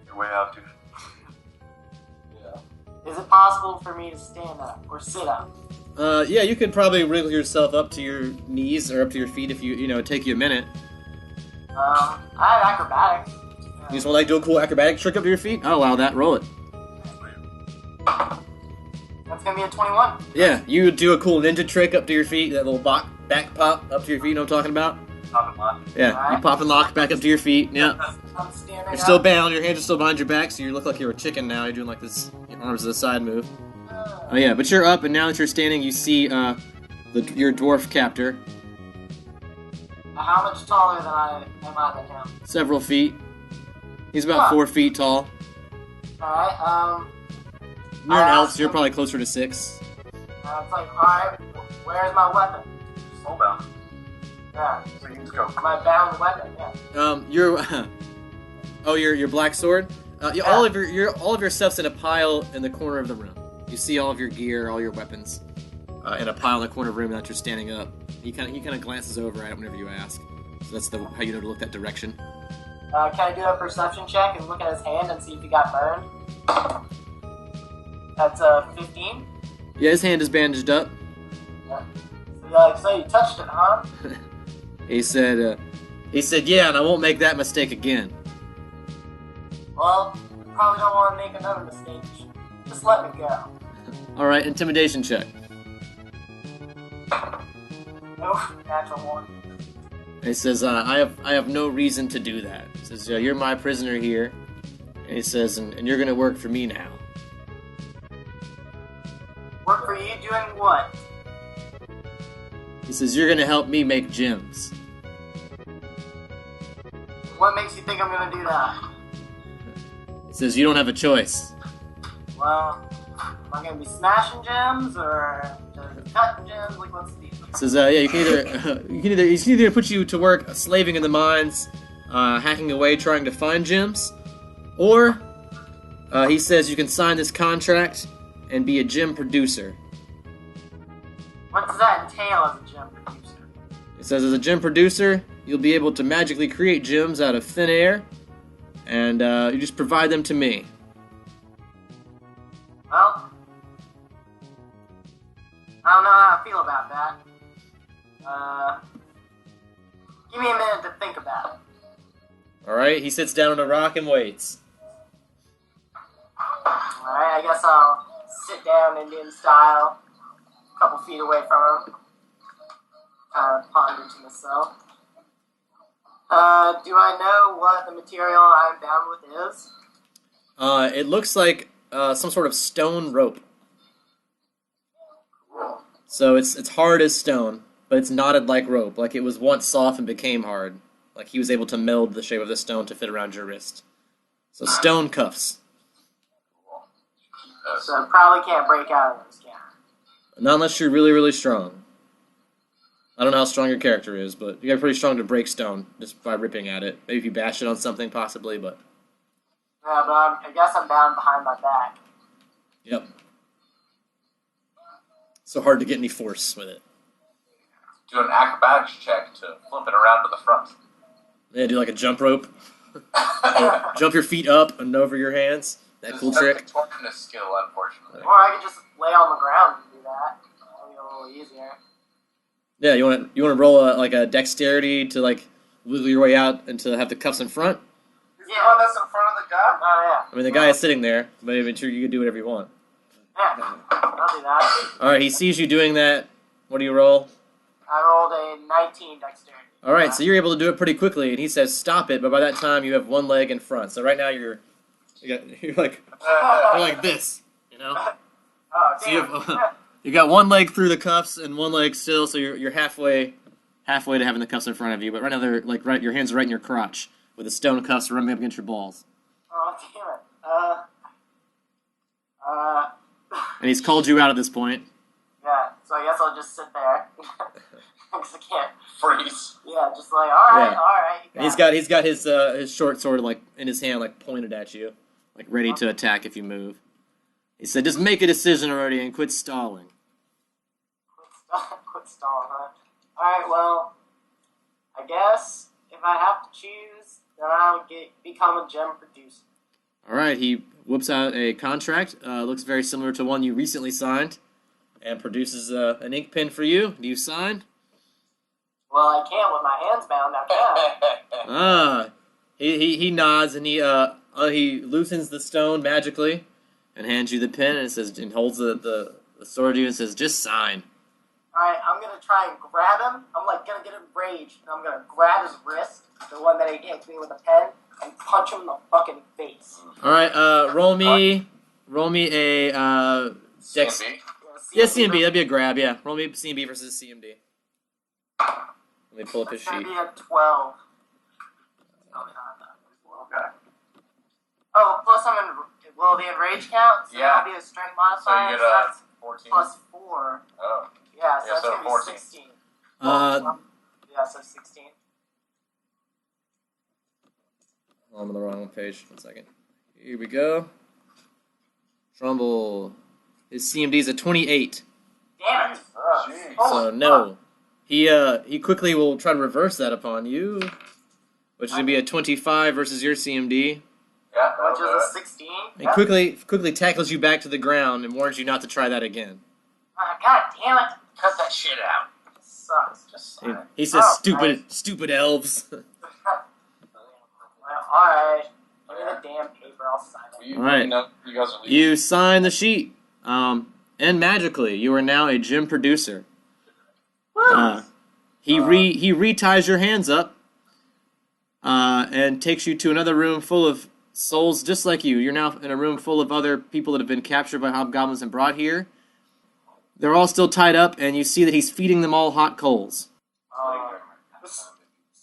Your way out, dude. Is it possible for me to stand up or sit up? Yeah, you could probably wriggle yourself up to your knees or up to your feet if it'd take you a minute. I have acrobatics. You just want to do a cool acrobatic trick up to your feet? I'll allow that. Roll it. That's gonna be a 21. Yeah, you do a cool ninja trick up to your feet, that little back pop up to your feet, you know what I'm talking about? Pop and lock. Yeah, Alright. you pop and lock back up to your feet, yeah. I'm standing You're up. still bound, your hands are still behind your back, so you look like you're a chicken now, you're doing like this, your arms to the side move. Oh yeah, but you're up, and now that you're standing, you see your dwarf captor. How much taller am I than him? Several feet. He's about 4 feet tall. Alright, You're an elf, so you're probably closer to 6. it's like, alright, where's my weapon? Hold down. Yeah, So you can just go. my bound weapon, yeah. Your black sword? Yeah, all of your stuff's in a pile in the corner of the room. You see all of your gear, all your weapons, in a pile in the corner of the room that you're standing up. He kind of glances over at it whenever you ask. So that's how you know to look that direction. Can I do a perception check and look at his hand and see if he got burned? That's 15. Yeah, his hand is bandaged up. Yeah. So you touched it, huh? He said, yeah, and I won't make that mistake again. Well, you probably don't want to make another mistake. Just let me go. Alright, intimidation check. Oh, natural 1. He says, I have no reason to do that. He says, you're my prisoner here. And he says, and you're gonna work for me now. Work for you doing what? He says, you're gonna help me make gems. What makes you think I'm gonna do that? He says, you don't have a choice. Well, am I gonna be smashing gems or just cutting gems? Like, what's the deal? He says, yeah, you can either put you to work slaving in the mines, hacking away trying to find gems, or he says you can sign this contract and be a gem producer. What does that entail as a gem producer? It says, as a gem producer, you'll be able to magically create gems out of thin air, and you just provide them to me. Well, I don't know how I feel about that. Give me a minute to think about it. Alright, he sits down on a rock and waits. Alright, I guess I'll sit down Indian style, a couple feet away from him. Kind of ponder to myself. Do I know what the material I'm bound with is? It looks like some sort of stone rope. So it's hard as stone. but it's knotted like rope, like it was once soft and became hard. Like he was able to meld the shape of the stone to fit around your wrist. So stone cuffs. So I probably can't break out of those, can I? Not unless you're really, really strong. I don't know how strong your character is, but you got pretty strong to break stone just by ripping at it. Maybe if you bash it on something, possibly, but... Yeah, but I guess I'm bound behind my back. Yep. So hard to get any force with it. Do an acrobatics check to flip it around to the front. Yeah, do like a jump rope. Jump your feet up and over your hands. That cool trick. This is a tortuous skill, unfortunately. Or I could just lay on the ground and do that. That'll be a little easier. Yeah, you want to roll a dexterity to like wiggle your way out and to have the cuffs in front. He's the one that's in front of the guy? Oh, yeah. I mean, the guy is sitting there, but I'm sure you can do whatever you want. Yeah, I'll do that. All right, he sees you doing that. What do you roll? I rolled a 19 dexterity. All right, so you're able to do it pretty quickly, and he says stop it, but by that time you have one leg in front. So right now you're like this, you know. Oh, So damn. you got one leg through the cuffs and one leg still, so you're halfway to having the cuffs in front of you. But right now they're like your hands are right in your crotch with the stone cuffs rubbing up against your balls. Oh, damn it. And he's called you out at this point. Yeah, so I guess I'll just sit there. Because I can't. Freeze. Yeah, just like, alright, Yeah. alright. And he's got his short sword like in his hand, like pointed at you, like ready to attack if you move. He said, "Just make a decision already and quit stalling." Quit stalling, huh? Alright, well, I guess if I have to choose, then I'll become a gem producer. All right, he whips out a contract. Looks very similar to one you recently signed, and produces an ink pen for you. Do you sign? Well, I can't with my hands bound, I can't. He nods and he loosens the stone magically, and hands you the pen and holds the sword to you and says, "Just sign." Alright, I'm gonna try and grab him. I'm like gonna get enraged, and I'm gonna grab his wrist, the one that he hit me with a pen, and punch him in the fucking face. All right, roll me a dex. CMB? Yeah, CMB. That'd be a grab. Yeah, roll me CMB versus CMD. Let me pull up his It's gonna sheet. be a 12. Okay. Oh, plus I'm in. Will the enrage count? So Yeah. that'll be a strength modifier. So you So get a that's 14. plus 4. Oh. Yeah, so Yeah, that's so gonna 14. be 16. Yeah, so 16. Oh, I'm on the wrong page. 1 second. Here we go. Trumbull. His CMD is a 28. Damn it! Jeez. So no. He quickly will try to reverse that upon you, which is gonna be a 25 versus your CMD. Yeah, Which that'll do is it. a 16. He quickly tackles you back to the ground and warns you not to try that again. God damn it! Cut that shit out. This sucks. Just He, sign it. he says, Oh, "Stupid elves." Well, alright. Give me the damn paper, I'll sign it. All right. You know, you guys are leaving. You sign the sheet, and magically, you are now a gym producer. He reties your hands up, and takes you to another room full of souls just like you. You're now in a room full of other people that have been captured by hobgoblins and brought here. They're all still tied up, and you see that he's feeding them all hot coals. This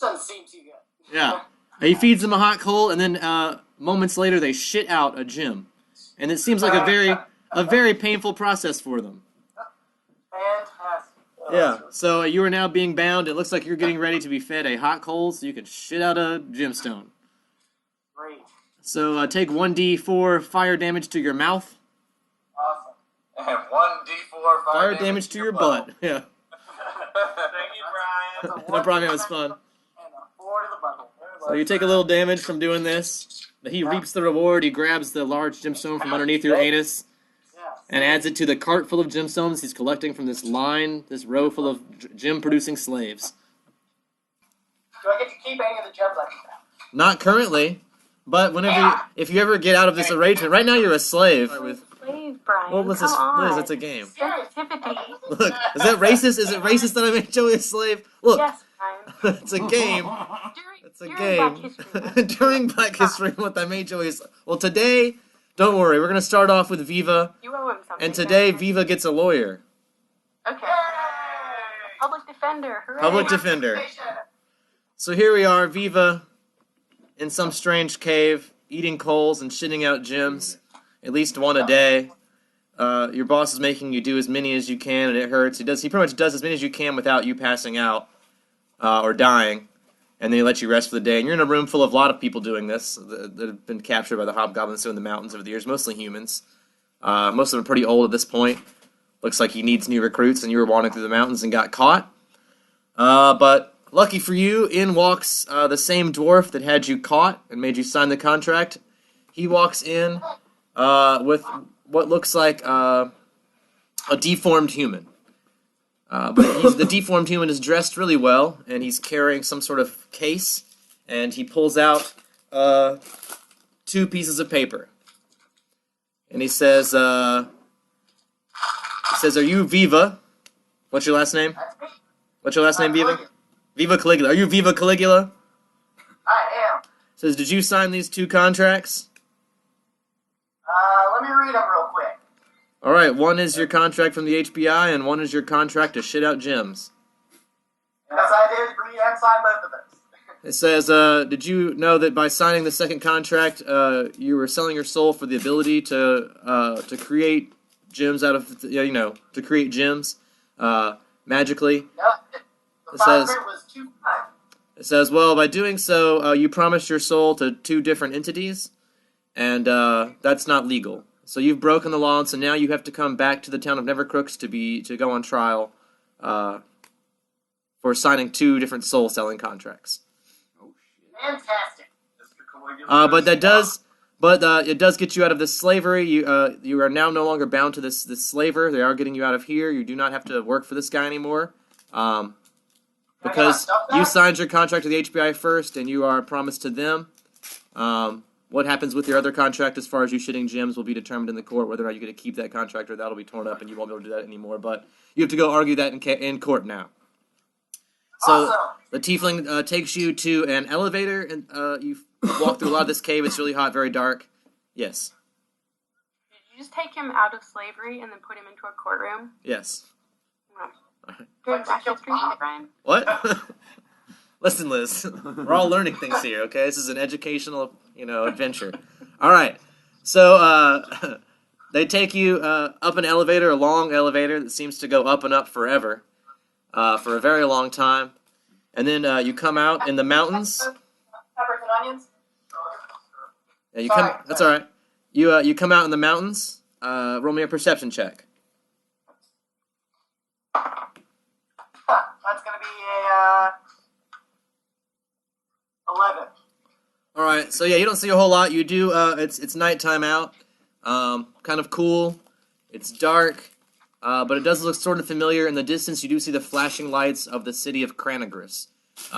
doesn't seem too good. Yeah. He feeds them a hot coal, and then moments later they shit out a gem. And it seems like a very painful process for them. Fantastic. Yeah, so you are now being bound. It looks like you're getting ready to be fed a hot coal so you can shit out a gemstone. Great. So take 1d4 fire damage to your mouth. Awesome. And 1d4 Fire damage to your butt. Yeah. Thank you, Brian. No problem, it was fun. And a 4 to the bundle. So you take a little damage from doing this. He reaps the reward. He grabs the large gemstone from underneath your anus Yes. and adds it to the cart full of gemstones he's collecting from this row full of gem-producing slaves. Do I get to keep any of the gems I keep out? Not currently, but if you ever get out of this arrangement, right now you're a slave. Slave, Brian. Well, Liz, Come on. it's a game. Sensitivity. Look, is that racist? Is it racist that I made Joey a slave? Look, Yes, Brian. it's a game. It's a During Black game. History Month. During Black History Month, I made Joey a slave. Well, today, don't worry, we're going to start off with Viva, You owe him something. and today don't you? Viva gets a lawyer. Okay. Public defender. defender. Hooray. Public defender. So here we are, Viva, in some strange cave, eating coals and shitting out gems, at least one a day. Your boss is making you do as many as you can, and it hurts. He pretty much does as many as you can without you passing out or dying, and then he lets you rest for the day. And you're in a room full of a lot of people doing this that have been captured by the hobgoblins in the mountains over the years, mostly humans. Most of them are pretty old at this point. Looks like he needs new recruits, and you were wandering through the mountains and got caught. But lucky for you, in walks the same dwarf that had you caught and made you sign the contract. He walks in with what looks like a deformed human. But the deformed human is dressed really well, and he's carrying some sort of case, and he pulls out 2 pieces of paper. And he says, "Are you Viva? What's your last name? What's your last name, Viva? Viva Caligula. Are you Viva Caligula?" I am. Says, "Did you sign these 2 contracts?" Let me read them real quick. All right, one is your contract from the HBI, and one is your contract to shit out gems. Yes, I did read and sign both of those. It says, "Did you know that by signing the second contract, you were selling your soul for the ability to create gems out of, to create gems magically?" No, the fine says- print was too fine. It says, "Well, by doing so, you promised your soul to 2 different entities, and that's not legal. So you've broken the law, and so now you have to come back to the town of Nevercrooks to go on trial for signing 2 different soul-selling contracts." Fantastic. But it does get you out of this slavery. You are now no longer bound to this slaver. They are getting you out of here. You do not have to work for this guy anymore. Because you signed your contract to the HBI first, and you are promised to them. What happens with your other contract as far as you shitting gems will be determined in the court, whether or not you get to keep that contract or that'll be torn up and you won't be able to do that anymore. But you have to go argue that in court now. So Awesome. the tiefling takes you to an elevator, and you walk through a lot of this cave. It's really hot, very dark. Yes. Did you just take him out of slavery and then put him into a courtroom? Yes. Good Black History Month, Brian. What? Listen, Liz. We're all learning things here, okay? This is an educational, adventure. All right. So they take you up an elevator, a long elevator that seems to go up and up forever, for a very long time. And then you come out in the mountains. Peppers and onions? Yeah, you come. That's all right. You come out in the mountains. Roll me a perception check. That's going to be a 11. All right, so yeah, you don't see a whole lot. You do. It's nighttime out. Kind of cool. It's dark, but it does look sort of familiar. In the distance, you do see the flashing lights of the city of Cranagris.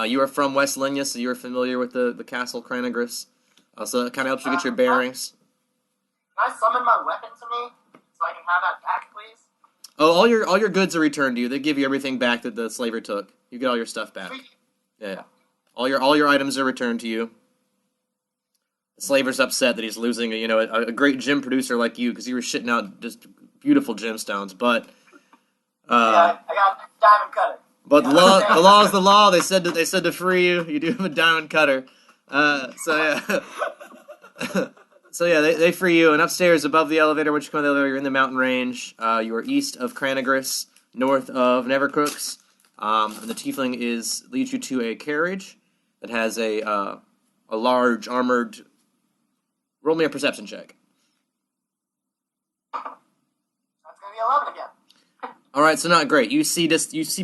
You are from West Linya, so you are familiar with the castle Cranagris. So it kind of helps you get your bearings. Can I summon my weapon to me so I can have that back, please? Oh, all your goods are returned to you. They give you everything back that the slaver took. You get all your stuff back. Yeah. All your items are returned to you. The slaver's upset that he's losing a great gem producer like you because you were shitting out just beautiful gemstones, but Yeah, I got a diamond cutter. but the law is the law. They said to free you. You do have a diamond cutter. So yeah. So yeah, they free you, and upstairs above the elevator, once you come out of the elevator, you're in the mountain range. You are east of Cranagris, north of Nevercrooks, and the tiefling leads you to a carriage that has a large armored. Roll me a perception check. That's going to be 11 again. All right, so not great. You see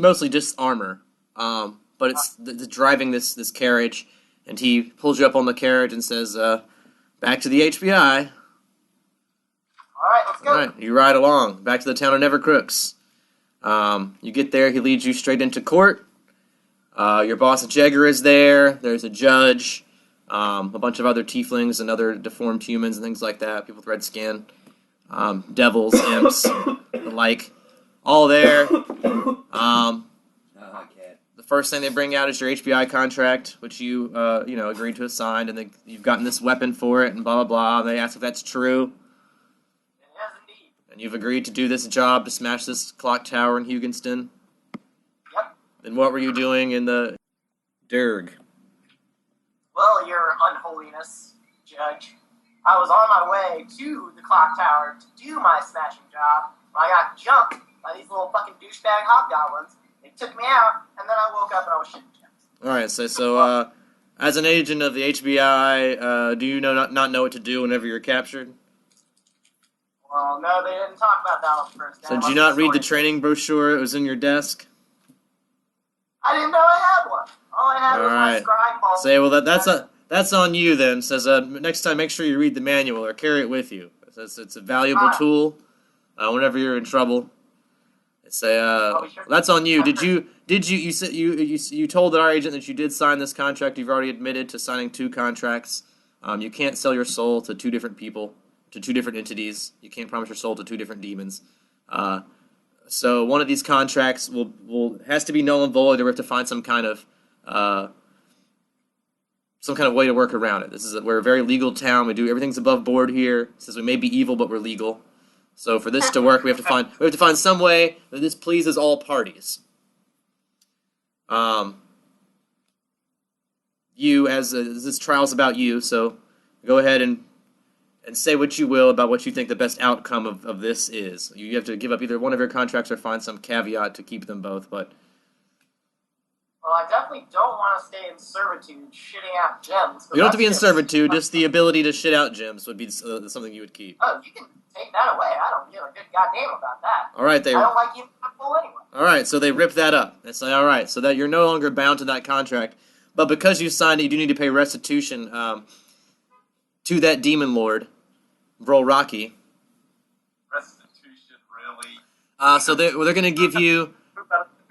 mostly just armor, but it's driving this carriage, and he pulls you up on the carriage and says, "Back to the HBI." All right, let's go. All right, you ride along back to the town of Nevercrooks. You get there. He leads you straight into court. Your boss Jagger is there. There's a judge, a bunch of other tieflings and other deformed humans and things like that. People with red skin, devils, imps, the like, all there. The first thing they bring out is your HBI contract, which you agreed to assign, and you've gotten this weapon for it, and blah blah blah. And they ask if that's true. Yes, indeed. And you've agreed to do this job to smash this clock tower in Hugenston. Yep. Then what were you doing in the Derg? Well, your unholiness, Judge. I was on my way to the clock tower to do my smashing job when I got jumped by these little fucking douchebag hobgoblins. They took me out, and then I woke up and I was shooting gems. Alright, so as an agent of the HBI, do you not know what to do whenever you're captured? Well, no, they didn't talk about that on the first day. So did you not read the training brochure? It was in your desk? I didn't know I had one. All I had was my scribe ball. Say, well, that's on you then. Says next time, make sure you read the manual or carry it with you. It's a valuable tool whenever you're in trouble. Say, that's on you. You said you told our agent that you did sign this contract. You've already admitted to signing 2 contracts. You can't sell your soul to 2 different people, to 2 different entities. You can't promise your soul to 2 different demons. So one of these contracts has to be null and void, or we have to find some kind of way to work around it. We're a very legal town. We do everything's above board here. It says we may be evil, but we're legal. So for this to work, we have to find some way that this pleases all parties. This trial's about you, so go ahead and say what you will about what you think the best outcome of this is. You have to give up either one of your contracts or find some caveat to keep them both, but... Well, I definitely don't want to stay in servitude shitting out gems. You don't have to be in servitude, just the ability to shit out gems would be something you would keep. Oh, you can take that away. I don't give a good goddamn about that. Alright, I don't like you people anyway. Alright, so they rip that up. They say, alright, so that you're no longer bound to that contract, but because you signed it, you do need to pay restitution to that demon lord, Bro Rocky. Restitution, really? So they're going to give you...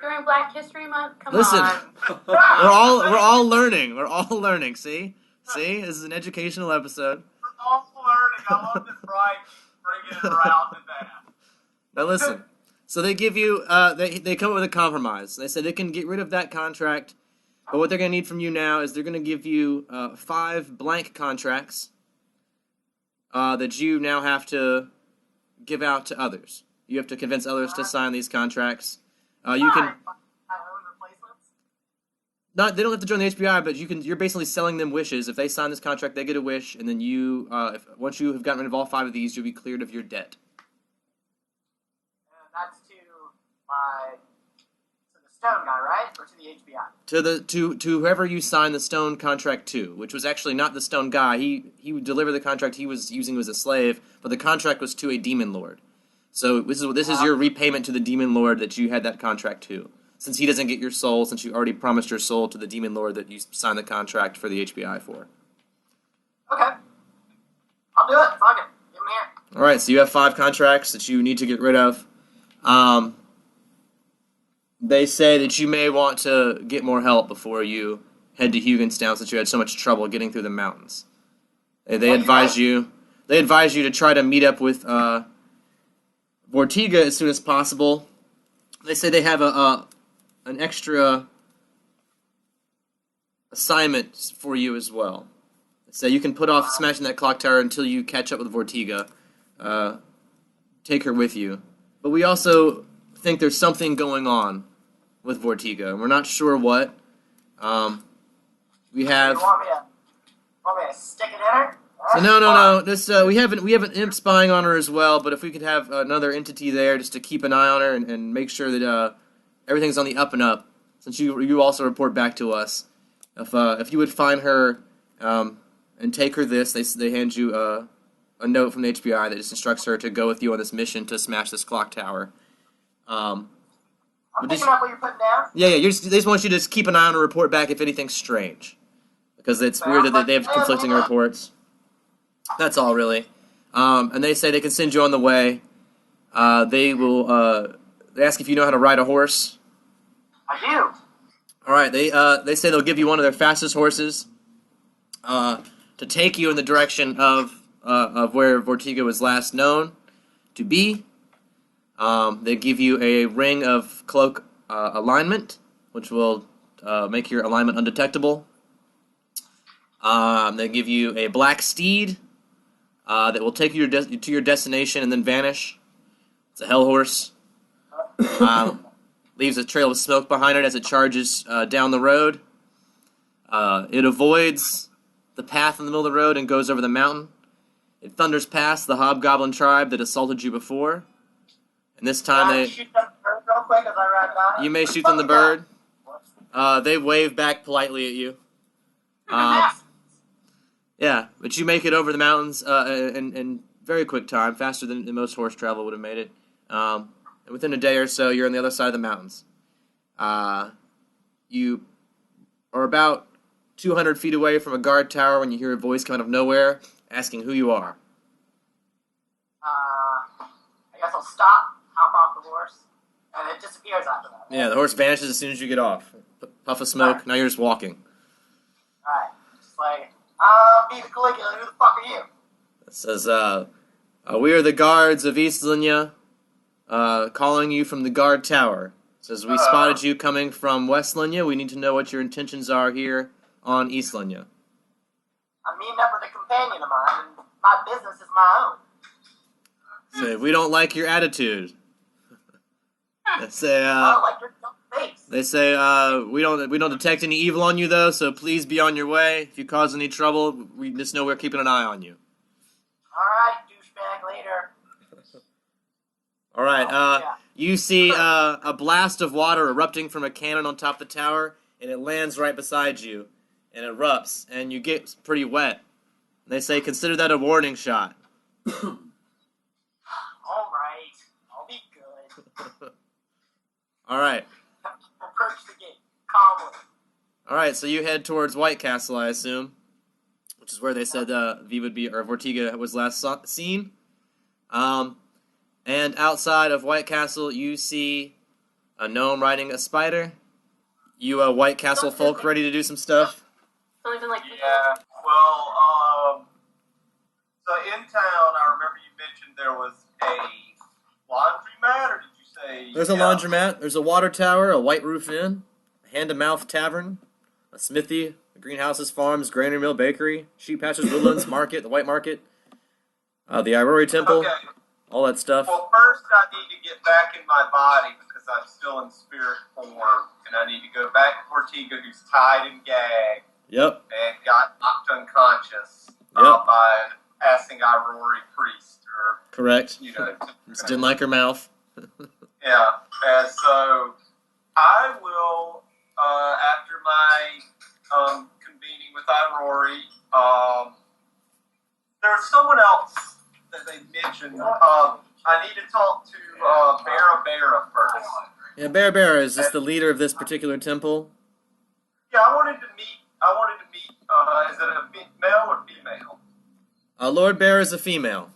During Black History Month? Come Listen, on. we're all learning. We're all learning. See? This is an educational episode. We're all learning. I love this right. Bringing it around to that. Now listen. So they give you, they come up with a compromise. They say they can get rid of that contract, but what they're going to need from you now is they're going to give you 5 blank contracts that you now have to give out to others. You have to convince others to sign these contracts. You can. They don't have to join the HBI, but you're basically selling them wishes. If they sign this contract, they get a wish, and then once you have gotten rid of all 5 of these, you'll be cleared of your debt. And that's to the stone guy, right, or to the HBI? To whoever you signed the stone contract to, which was actually not the stone guy. He would deliver the contract he was using as a slave, but the contract was to a demon lord. So this is your repayment to the demon lord that you had that contract to. Since he doesn't get your soul, since you already promised your soul to the demon lord that you signed the contract for the HBI for. Okay. I'll do it. Fuck it. Give me here. Alright, so you have 5 contracts that you need to get rid of. They say that you may want to get more help before you head to Huginstown since you had so much trouble getting through the mountains. They advise you to try to meet up with Vortiga as soon as possible. They say they have an extra assignment for you as well. So you can put off smashing that clock tower until you catch up with Vortiga. Take her with you. But we also think there's something going on with Vortiga, and we're not sure what. We have... You want me to stick it in her? So no. This we have an imp spying on her as well. But if we could have another entity there just to keep an eye on her and make sure that everything's on the up and up, since you also report back to us, if you would find her and take her this, they hand you a note from the HBI that just instructs her to go with you on this mission to smash this clock tower. I'm picking up what you're putting down. Yeah. They just want you to just keep an eye on her, report back if anything's strange, because it's weird that they have conflicting reports. That's all, really. And they say they can send you on the way. They ask if you know how to ride a horse. I do. All right. They say they'll give you one of their fastest horses to take you in the direction of where Vortiga was last known to be. They give you a ring of cloak alignment, which will make your alignment undetectable. They give you a black steed that will take you to your destination and then vanish. It's a hell horse. leaves a trail of smoke behind it as it charges down the road. It avoids the path in the middle of the road and goes over the mountain. It thunders past the hobgoblin tribe that assaulted you before. And this time Shoot them real quick as I ride by. you may shoot them the bird. They wave back politely at you. Yeah, but you make it over the mountains in very quick time, faster than most horse travel would have made it. And within a day or so, you're on the other side of the mountains. You are about 200 feet away from a guard tower when you hear a voice come out of nowhere asking who you are. I guess I'll stop, hop off the horse, and it disappears after that. Yeah, the horse vanishes as soon as you get off. Puff of smoke, Right. Now you're just walking. Alright, just like, be the Caligula, who the fuck are you? It says, we are the guards of Eastlinia, calling you from the guard tower. It says, we spotted you coming from Westlinia. We need to know what your intentions are here on Eastlinia. I'm meeting up with a companion of mine, and my business is my own. Say, we don't like your attitude. They say, I don't like your dumb face. They say, we don't detect any evil on you though, so please be on your way. If you cause any trouble, we just know we're keeping an eye on you. Alright, douchebag, later. All right. Yeah. You see a blast of water erupting from a cannon on top of the tower, and it lands right beside you, and it erupts, and you get pretty wet. They say, consider that a warning shot. Alright, I'll be good. All right. Approach the gate, calmly. All right, so you head towards White Castle, I assume, which is where they said V would be, or Vortiga was last seen. And outside of White Castle, you see a gnome riding a spider. You White Castle folk ready to do some stuff? Don't even like. Yeah, well, so in town, I remember you mentioned there was a laundromat, or did you say... There's a laundromat, there's a water tower, a White Roof Inn, a hand-to-mouth tavern, a smithy, a greenhouses, farms, granary mill, bakery, sheep patches, woodlands, market, the White Market, the Aurori Temple, Okay. all that stuff. Well, first I need to get back in my body because I'm still in spirit form, and I need to go back to Vortiga, who's tied and gagged Yep. and got knocked unconscious Yep. by an passing Aurori priest, or, Correct. you know. Just didn't like her mouth. Yeah, and so I will, after my convening with Aurori, there's someone else that they mentioned. I need to talk to Bara first. Yeah, Bara, is this the leader of this particular temple? Yeah, I wanted to meet. Is it a male or female? Lord Bara is a female.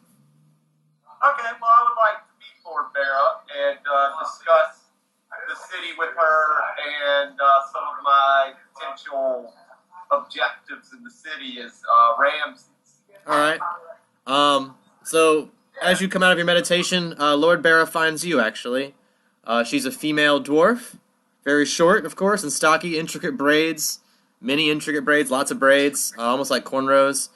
Okay, well, I would like to meet Lord Bara and discuss the city with her and some of my potential objectives in the city as Ramses. All right. So as you come out of your meditation, Lord Bara finds you, actually. She's a female dwarf. Very short, of course, and stocky, intricate braids. Many intricate braids, lots of braids, almost like cornrows.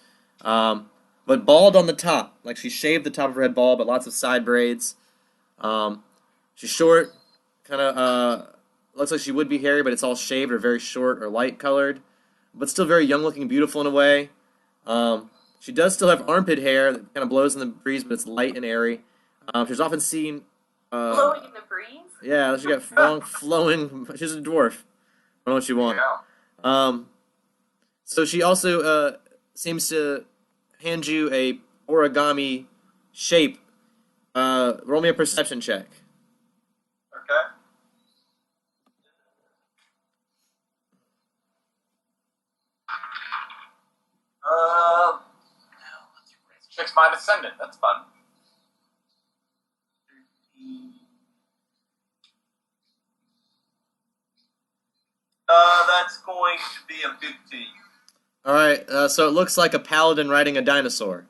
But bald on the top. Like she shaved the top of her head bald, but lots of side braids. She's short, kind of, looks like she would be hairy, but it's all shaved or very short or light colored. But still very young looking, beautiful in a way. She does still have armpit hair that kind of blows in the breeze, but it's light and airy. She's often seen... Blowing in the breeze? Yeah, she got long, flowing... She's a dwarf. I don't know what you want. Yeah. So she also seems to hand you a origami shape. Roll me a perception check. Okay. Checks my descendant. That's fun. That's going to be a 15. All right, so it looks like a paladin riding a dinosaur.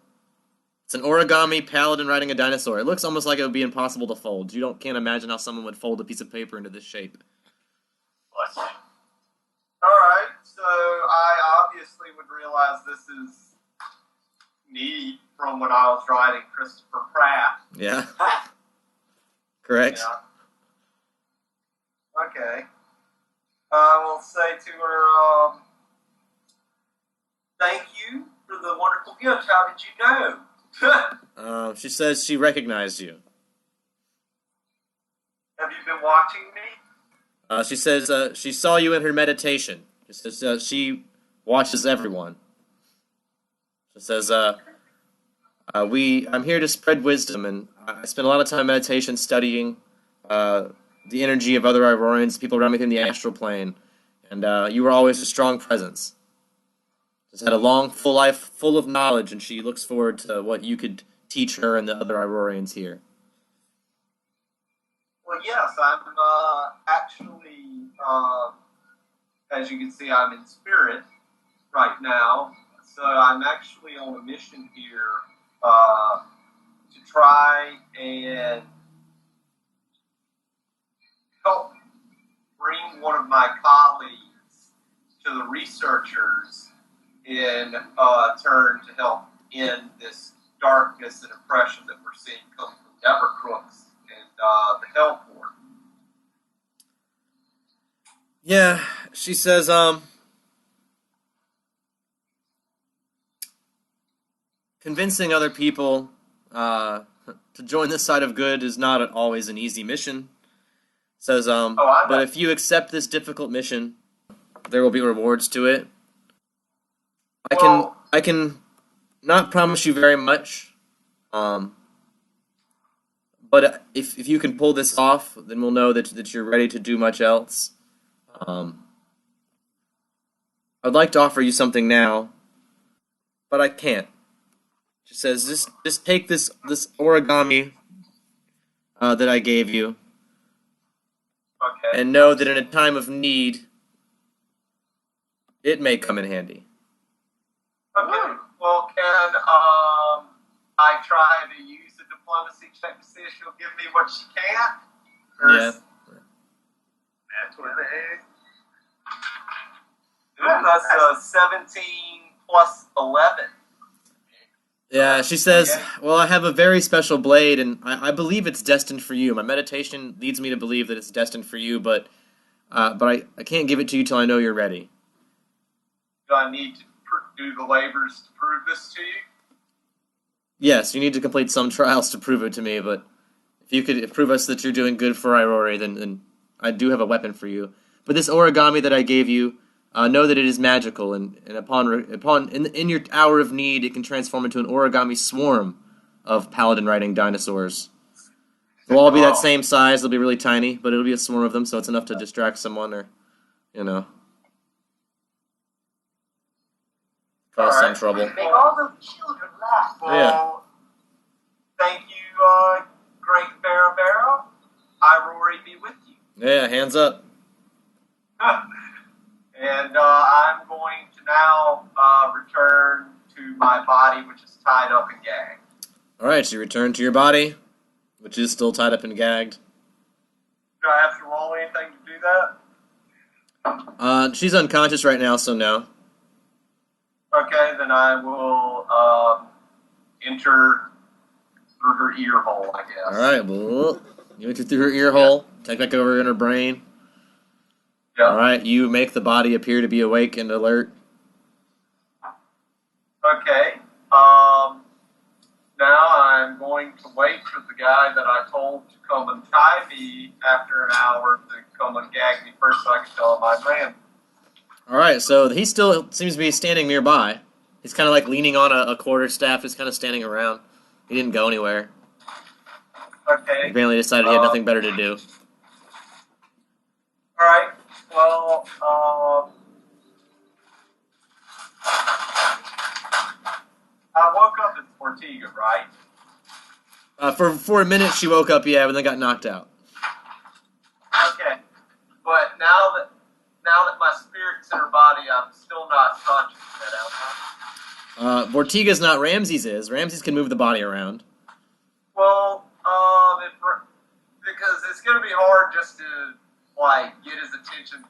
It's an origami paladin riding a dinosaur. It looks almost like it would be impossible to fold. You can't imagine how someone would fold a piece of paper into this shape. Bless you. Alright, so I obviously would realize this is me from when I was writing Christopher Pratt. Yeah. Correct. Yeah. Okay. I will say to her, thank you for the wonderful gift. How did you know? She says she recognized you. Have you been watching me? She says she saw you in her meditation. She says she watches everyone. She says, I'm here to spread wisdom, and I spend a lot of time in meditation studying the energy of other Aurorians, people around me in the astral plane, and you were always a strong presence. She's had a long, full life full of knowledge, and she looks forward to what you could teach her and the other Aurorians here. Well, yes, I'm actually, as you can see, I'm in spirit right now, so I'm actually on a mission here to try and help bring one of my colleagues to the researchers in turn to help end this darkness and oppression that we're seeing come from Evercrooks and the Hellport. Yeah, she says, convincing other people to join this side of good is not always an easy mission. Says, but if you accept this difficult mission, there will be rewards to it. I can not promise you very much, but if you can pull this off, then we'll know that you're ready to do much else. I'd like to offer you something now, but I can't. She says, just take this origami that I gave you, and know that in a time of need, it may come in handy. Okay, well, can I try to use the diplomacy check to see if she'll give me what she can? Yeah. That's what it is. That's 17 plus 11. Yeah, she says, well, I have a very special blade, and I believe it's destined for you. My meditation leads me to believe that it's destined for you, but I can't give it to you till I know you're ready. Do I need to do the labors to prove this to you? Yes, you need to complete some trials to prove it to me, but if you could prove us that you're doing good for Aurori, then I do have a weapon for you. But this origami that I gave you, know that it is magical, and in your hour of need, it can transform into an origami swarm of paladin riding dinosaurs. They'll all be that same size. They'll be really tiny, but it'll be a swarm of them, so it's enough to distract someone or, cause some trouble. Make all the children laugh. Well, thank you, Great Barrow. Aurori be with you. Yeah, hands up. And I'm going to now return to my body, which is tied up and gagged. Alright, so you return to your body, which is still tied up and gagged. Do I have to roll anything to do that? She's unconscious right now, so no. Okay, then I will enter through her ear hole, I guess. Alright, well, you enter through her ear hole, take back over in her brain. Yeah. Alright, you make the body appear to be awake and alert. Okay, now I'm going to wait for the guy that I told to come and tie me after an hour to come and gag me first so I can tell him I'm Randy. Alright, so he still seems to be standing nearby. He's kind of like leaning on a quarterstaff, just kind of standing around. He didn't go anywhere. Okay. He apparently decided he had nothing better to do. Alright, well, I woke up in Ortega, right? For a minute she woke up, yeah, but then got knocked out. Okay, but now that my spirit's in her body, I'm still not conscious of that, am I? Vortiga's not, Ramses is. Ramses can move the body around. Well, because it's going to be hard just to, get his attention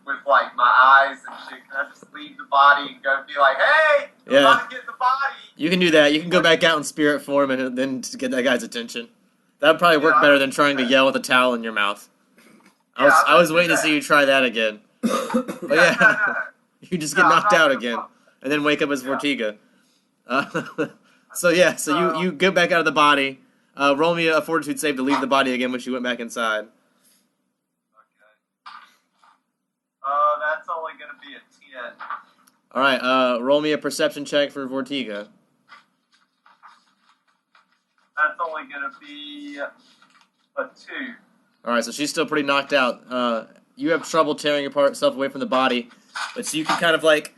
with, my eyes and shit. Can I just leave the body and go be like, hey, I'm about to get the body? You can do that. You can go back out in spirit form and then get that guy's attention. That would probably work better than trying to yell with a towel in your mouth. I was waiting to see you try that again. But yeah, you just get knocked out again, and then wake up as Vortiga. So you get back out of the body. Roll me a fortitude save to leave the body again when she went back inside. That's only going to be a 10. All right, roll me a perception check for Vortiga. That's only going to be a 2. All right, so she's still pretty knocked out. You have trouble tearing yourself away from the body, but so you can kind of like,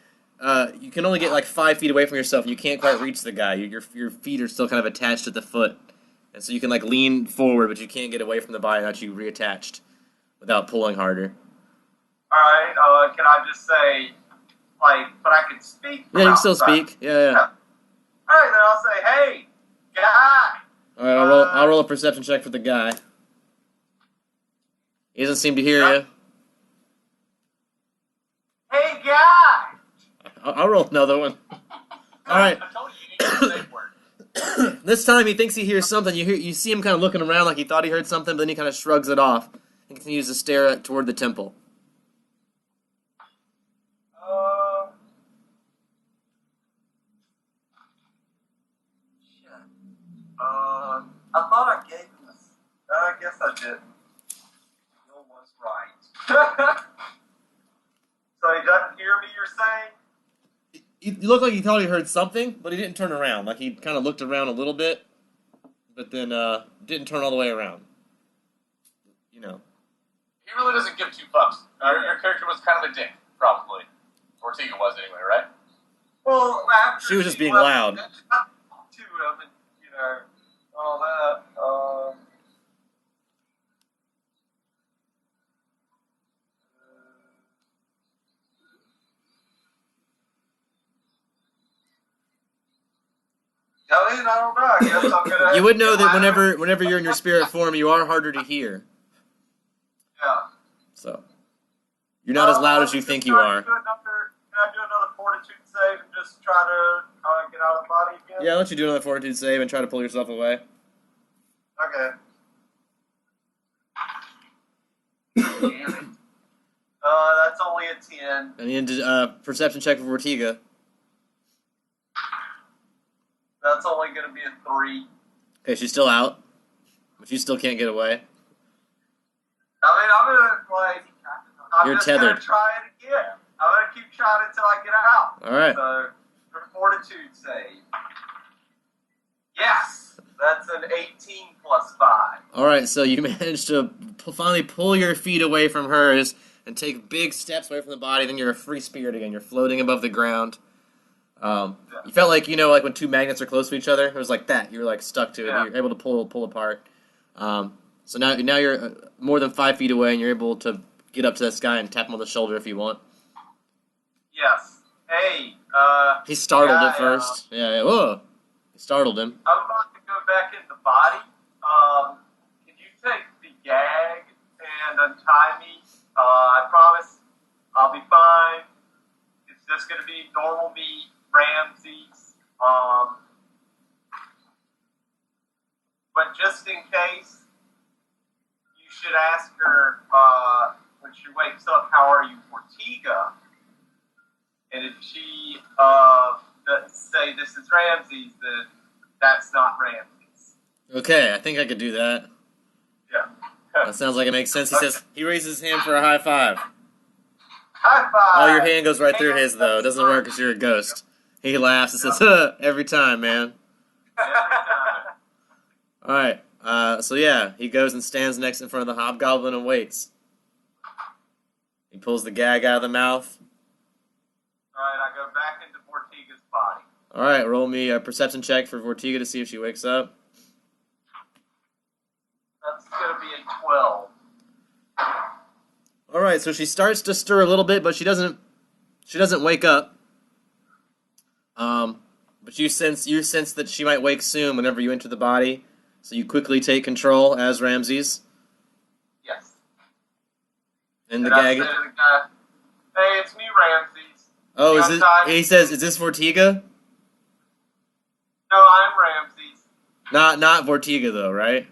you can only get like 5 feet away from yourself, and you can't quite reach the guy. Your feet are still kind of attached to the foot, and so you can like lean forward, but you can't get away from the body without you reattached, without pulling harder. All right. Can I just say, like, but I can speak? Yeah, you can still speak. Yeah. All right, then I'll say, hey, guy. All right, I'll roll a perception check for the guy. He doesn't seem to hear you. Hey, guy. I'll roll another one. All right. I told you you need a safe word. This time he thinks he hears something. You see him kind of looking around like he thought he heard something, but then he kind of shrugs it off and continues to stare toward the temple. I thought I gave him this. I guess I didn't. Bill was right. So he doesn't hear me, you're saying? You look like he thought he heard something, but he didn't turn around. Like he kind of looked around a little bit, but then didn't turn all the way around. You know. He really doesn't give two fucks. Your character was kind of a dick, probably. Ortega was anyway, right? Well, after She was just being left, loud. I talked to him and, all that. I mean, I don't know. I guess I'm gonna. You would know that whenever you're in your spirit form, you are harder to hear. Yeah. So you're not as loud as you think you are. Can I do another fortitude save and just try to get out of the body again? Yeah, I'll let you do another fortitude save and try to pull yourself away. Okay. That's only a 10. And then perception check for Vortiga. That's only going to be a 3. Okay, she's still out, but you still can't get away. I mean, I'm going to, I'm You're just tethered. going to try it again. I'm going to keep trying until I get out. All right. So, for fortitude save. Yes! That's an 18 plus 5. All right, so you managed to finally pull your feet away from hers and take big steps away from the body. Then you're a free spirit again. You're floating above the ground. You felt like, like when two magnets are close to each other, it was like that. You were like stuck to it. Yeah. You're able to pull apart. So now you're more than 5 feet away, and you're able to get up to this guy and tap him on the shoulder if you want. Yes. Hey, He's startled yeah, at first. Yeah. Whoa. He startled him. I'm about to go back in the body. Can you take the gag and untie me? I promise I'll be fine. It's just going to be normal me, Ramses. But just in case, you should ask her when she wakes up, how are you, Ortega? And if she say this is Ramses, then that's not Ramses. Okay, I think I could do that. Yeah. That sounds like it makes sense. He raises his hand for a high five. High five! Oh, your hand goes right through his, though. It doesn't work because you're a ghost. He laughs and says, every time, man. Every time. All right. So yeah, he goes and stands next in front of the hobgoblin and waits. He pulls the gag out of the mouth. Alright, I go back into Vortiga's body. All right, roll me a perception check for Vortiga to see if she wakes up. That's going to be a 12. All right, so she starts to stir a little bit, but she doesn't wake up. But you sense that she might wake soon whenever you enter the body. So you quickly take control as Ramses. Yes. And the I gag. say to the guy, hey, it's me, Ramses. Oh, You is got this? time? He says, "Is this Vortiga?" No, I'm Ramses. Not Vortiga though, right?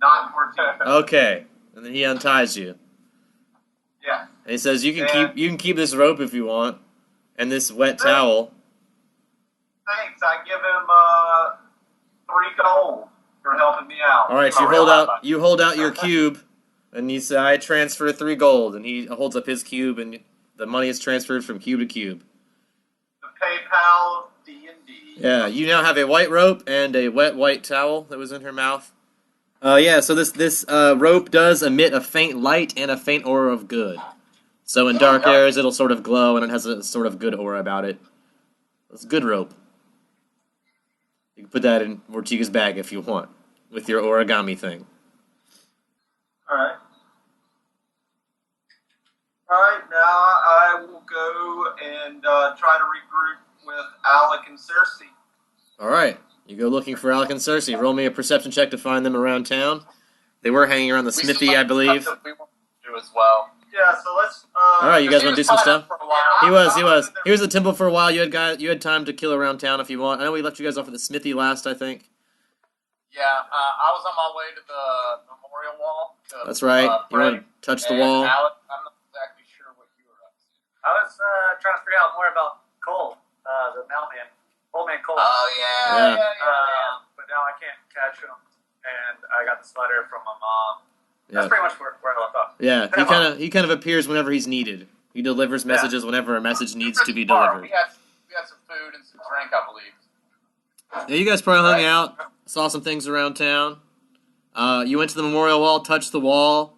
Not Vortiga. Okay. And then he unties you. And he says, you can keep this rope if you want, and this wet towel. Thanks. I give him 3 gold for helping me out. All right, so you hold out your cube, and you say, I transfer 3 gold, and he holds up his cube, and the money is transferred from cube to cube. The PayPal of D&D. Yeah, you now have a white rope and a wet white towel that was in her mouth. Yeah, so this rope does emit a faint light and a faint aura of good. So in dark areas, it'll sort of glow, and it has a sort of good aura about it. It's a good rope. You can put that in Mortiga's bag if you want, with your origami thing. Alright. Alright, now I will go and try to regroup with Alec and Cersei. Alright, you go looking for Alec and Cersei. Roll me a perception check to find them around town. They were hanging around the smithy, I believe. We want to do as well. Yeah, so let's... Alright, you guys want to do some stuff? He was. was. He was at the temple for a while. You had time to kill around town if you want. I know we left you guys off at the smithy last, I think. Yeah, I was on my way to the memorial wall. That's right. You want to touch the wall? Alec, I'm not exactly sure what you were up to. I was trying to figure out more about Cole, the mailman, old man Cole. Oh, yeah. But now I can't catch him, and I got this letter from my mom. That's Yeah. pretty much where I left off. Yeah, he kind of appears whenever he's needed. He delivers messages whenever a message needs to be Bar. delivered. We had some food and some drink, I believe. Yeah, you guys probably hung out, saw some things around town. You went to the memorial wall, touched the wall.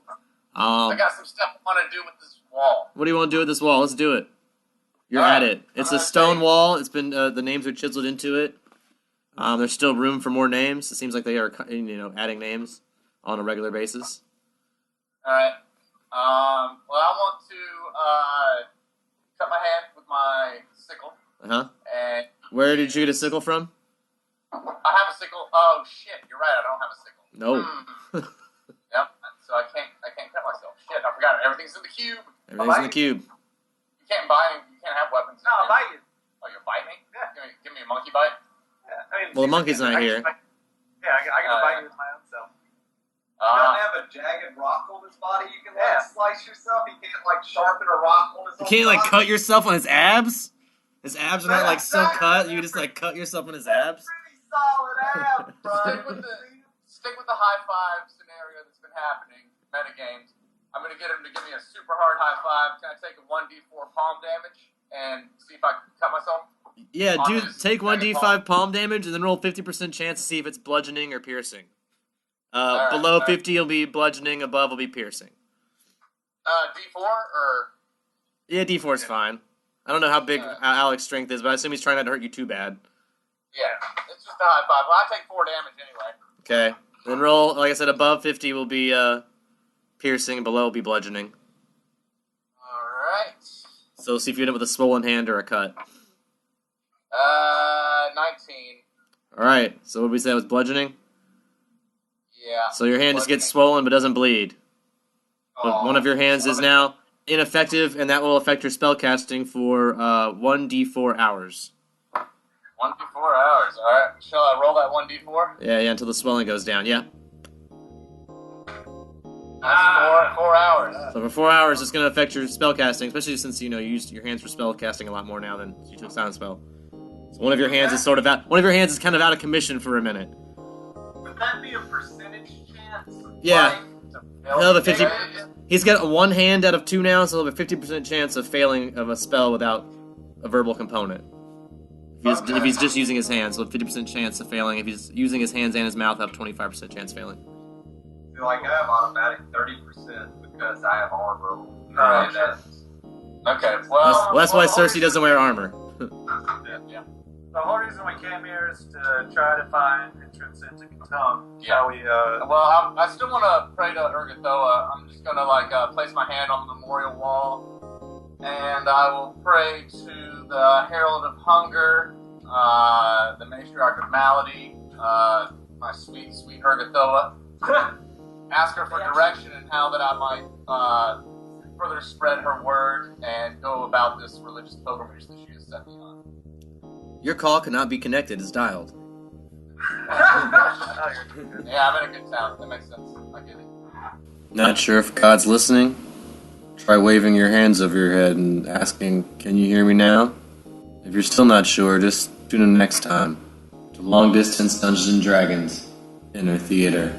I got some stuff I want to do with this wall. What do you want to do with this wall? Let's do it. You're at it. It's a stone wall. It's been the names are chiseled into it. There's still room for more names. It seems like they are, adding names on a regular basis. All right. Well, I want to cut my hand with my sickle. And Where did you get a sickle from? I have a sickle. Oh shit! You're right. I don't have a sickle. No. Yep. So I can't cut myself. Shit! I forgot it. Everything's in the cube. Everything's in the cube. You can't buy. You can't have weapons. No, I'll bite you. Oh, you'll bite me? Yeah. Give me a monkey bite. Yeah, I mean, Well, the monkey's not here. Yeah, I can bite you with my own self. He doesn't have a jagged rock on his body you can slice yourself. He can't sharpen a rock on his own You can't body. cut yourself on his abs. His abs are not so cut. You just cut yourself on his abs. Pretty solid abs, bro. Stick with the high five scenario that's been happening. Metagames. I'm gonna get him to give me a super hard high five. Can I take a 1d4 palm damage and see if I can cut myself? Yeah, take 1d5 palm damage and then roll 50% chance to see if it's bludgeoning or piercing. Below 50 will be bludgeoning, above will be piercing. D4 or? Yeah, D4 is fine. I don't know how big Alec's strength is, but I assume he's trying not to hurt you too bad. Yeah, it's just a high five. Well, I take 4 damage anyway. Okay. Then roll, like I said, above 50 will be piercing, and below will be bludgeoning. Alright. So see if you end up with a swollen hand or a cut. 19. Alright, so what did we say was bludgeoning? Yeah. So your hand just gets swollen but doesn't bleed. But one of your hands is now ineffective, and that will affect your spell casting for 1d4 hours. 1d4 hours, alright. Shall I roll that 1d4? Yeah, until the swelling goes down, yeah. That's 4 hours. So for 4 hours, it's going to affect your spell casting, especially since, you used your hands for spell casting a lot more now than you took Silent Spell. So one of your hands is kind of out of commission for a minute. Would that be a percentage chance? Yeah. He'll have a 50... He's got one hand out of 2 now, so he'll have a 50% chance of failing of a spell without a verbal component. If he's just using his hands, so 50% chance of failing. If he's using his hands and his mouth, he'll have 25% chance of failing. I feel like I have automatic 30% because I have armor. Okay, well... That's why Cersei doesn't wear armor. Yeah. The whole reason we came here is to try to find entrance into Katum. Yeah. Well, I still want to pray to Urgathoa. I'm just going to, place my hand on the memorial wall, and I will pray to the Herald of Hunger, the Matriarch of Malady, my sweet, sweet Urgathoa. Ask her for direction and how that I might further spread her word and go about this religious pilgrimage that she has set me on. Your call cannot be connected as dialed. Yeah, I'm in a good town. That makes sense. I get it. Not sure if God's listening? try waving your hands over your head and asking, "Can you hear me now?" If you're still not sure, just tune in next time to Long Distance Dungeons & Dragons Inner Theater.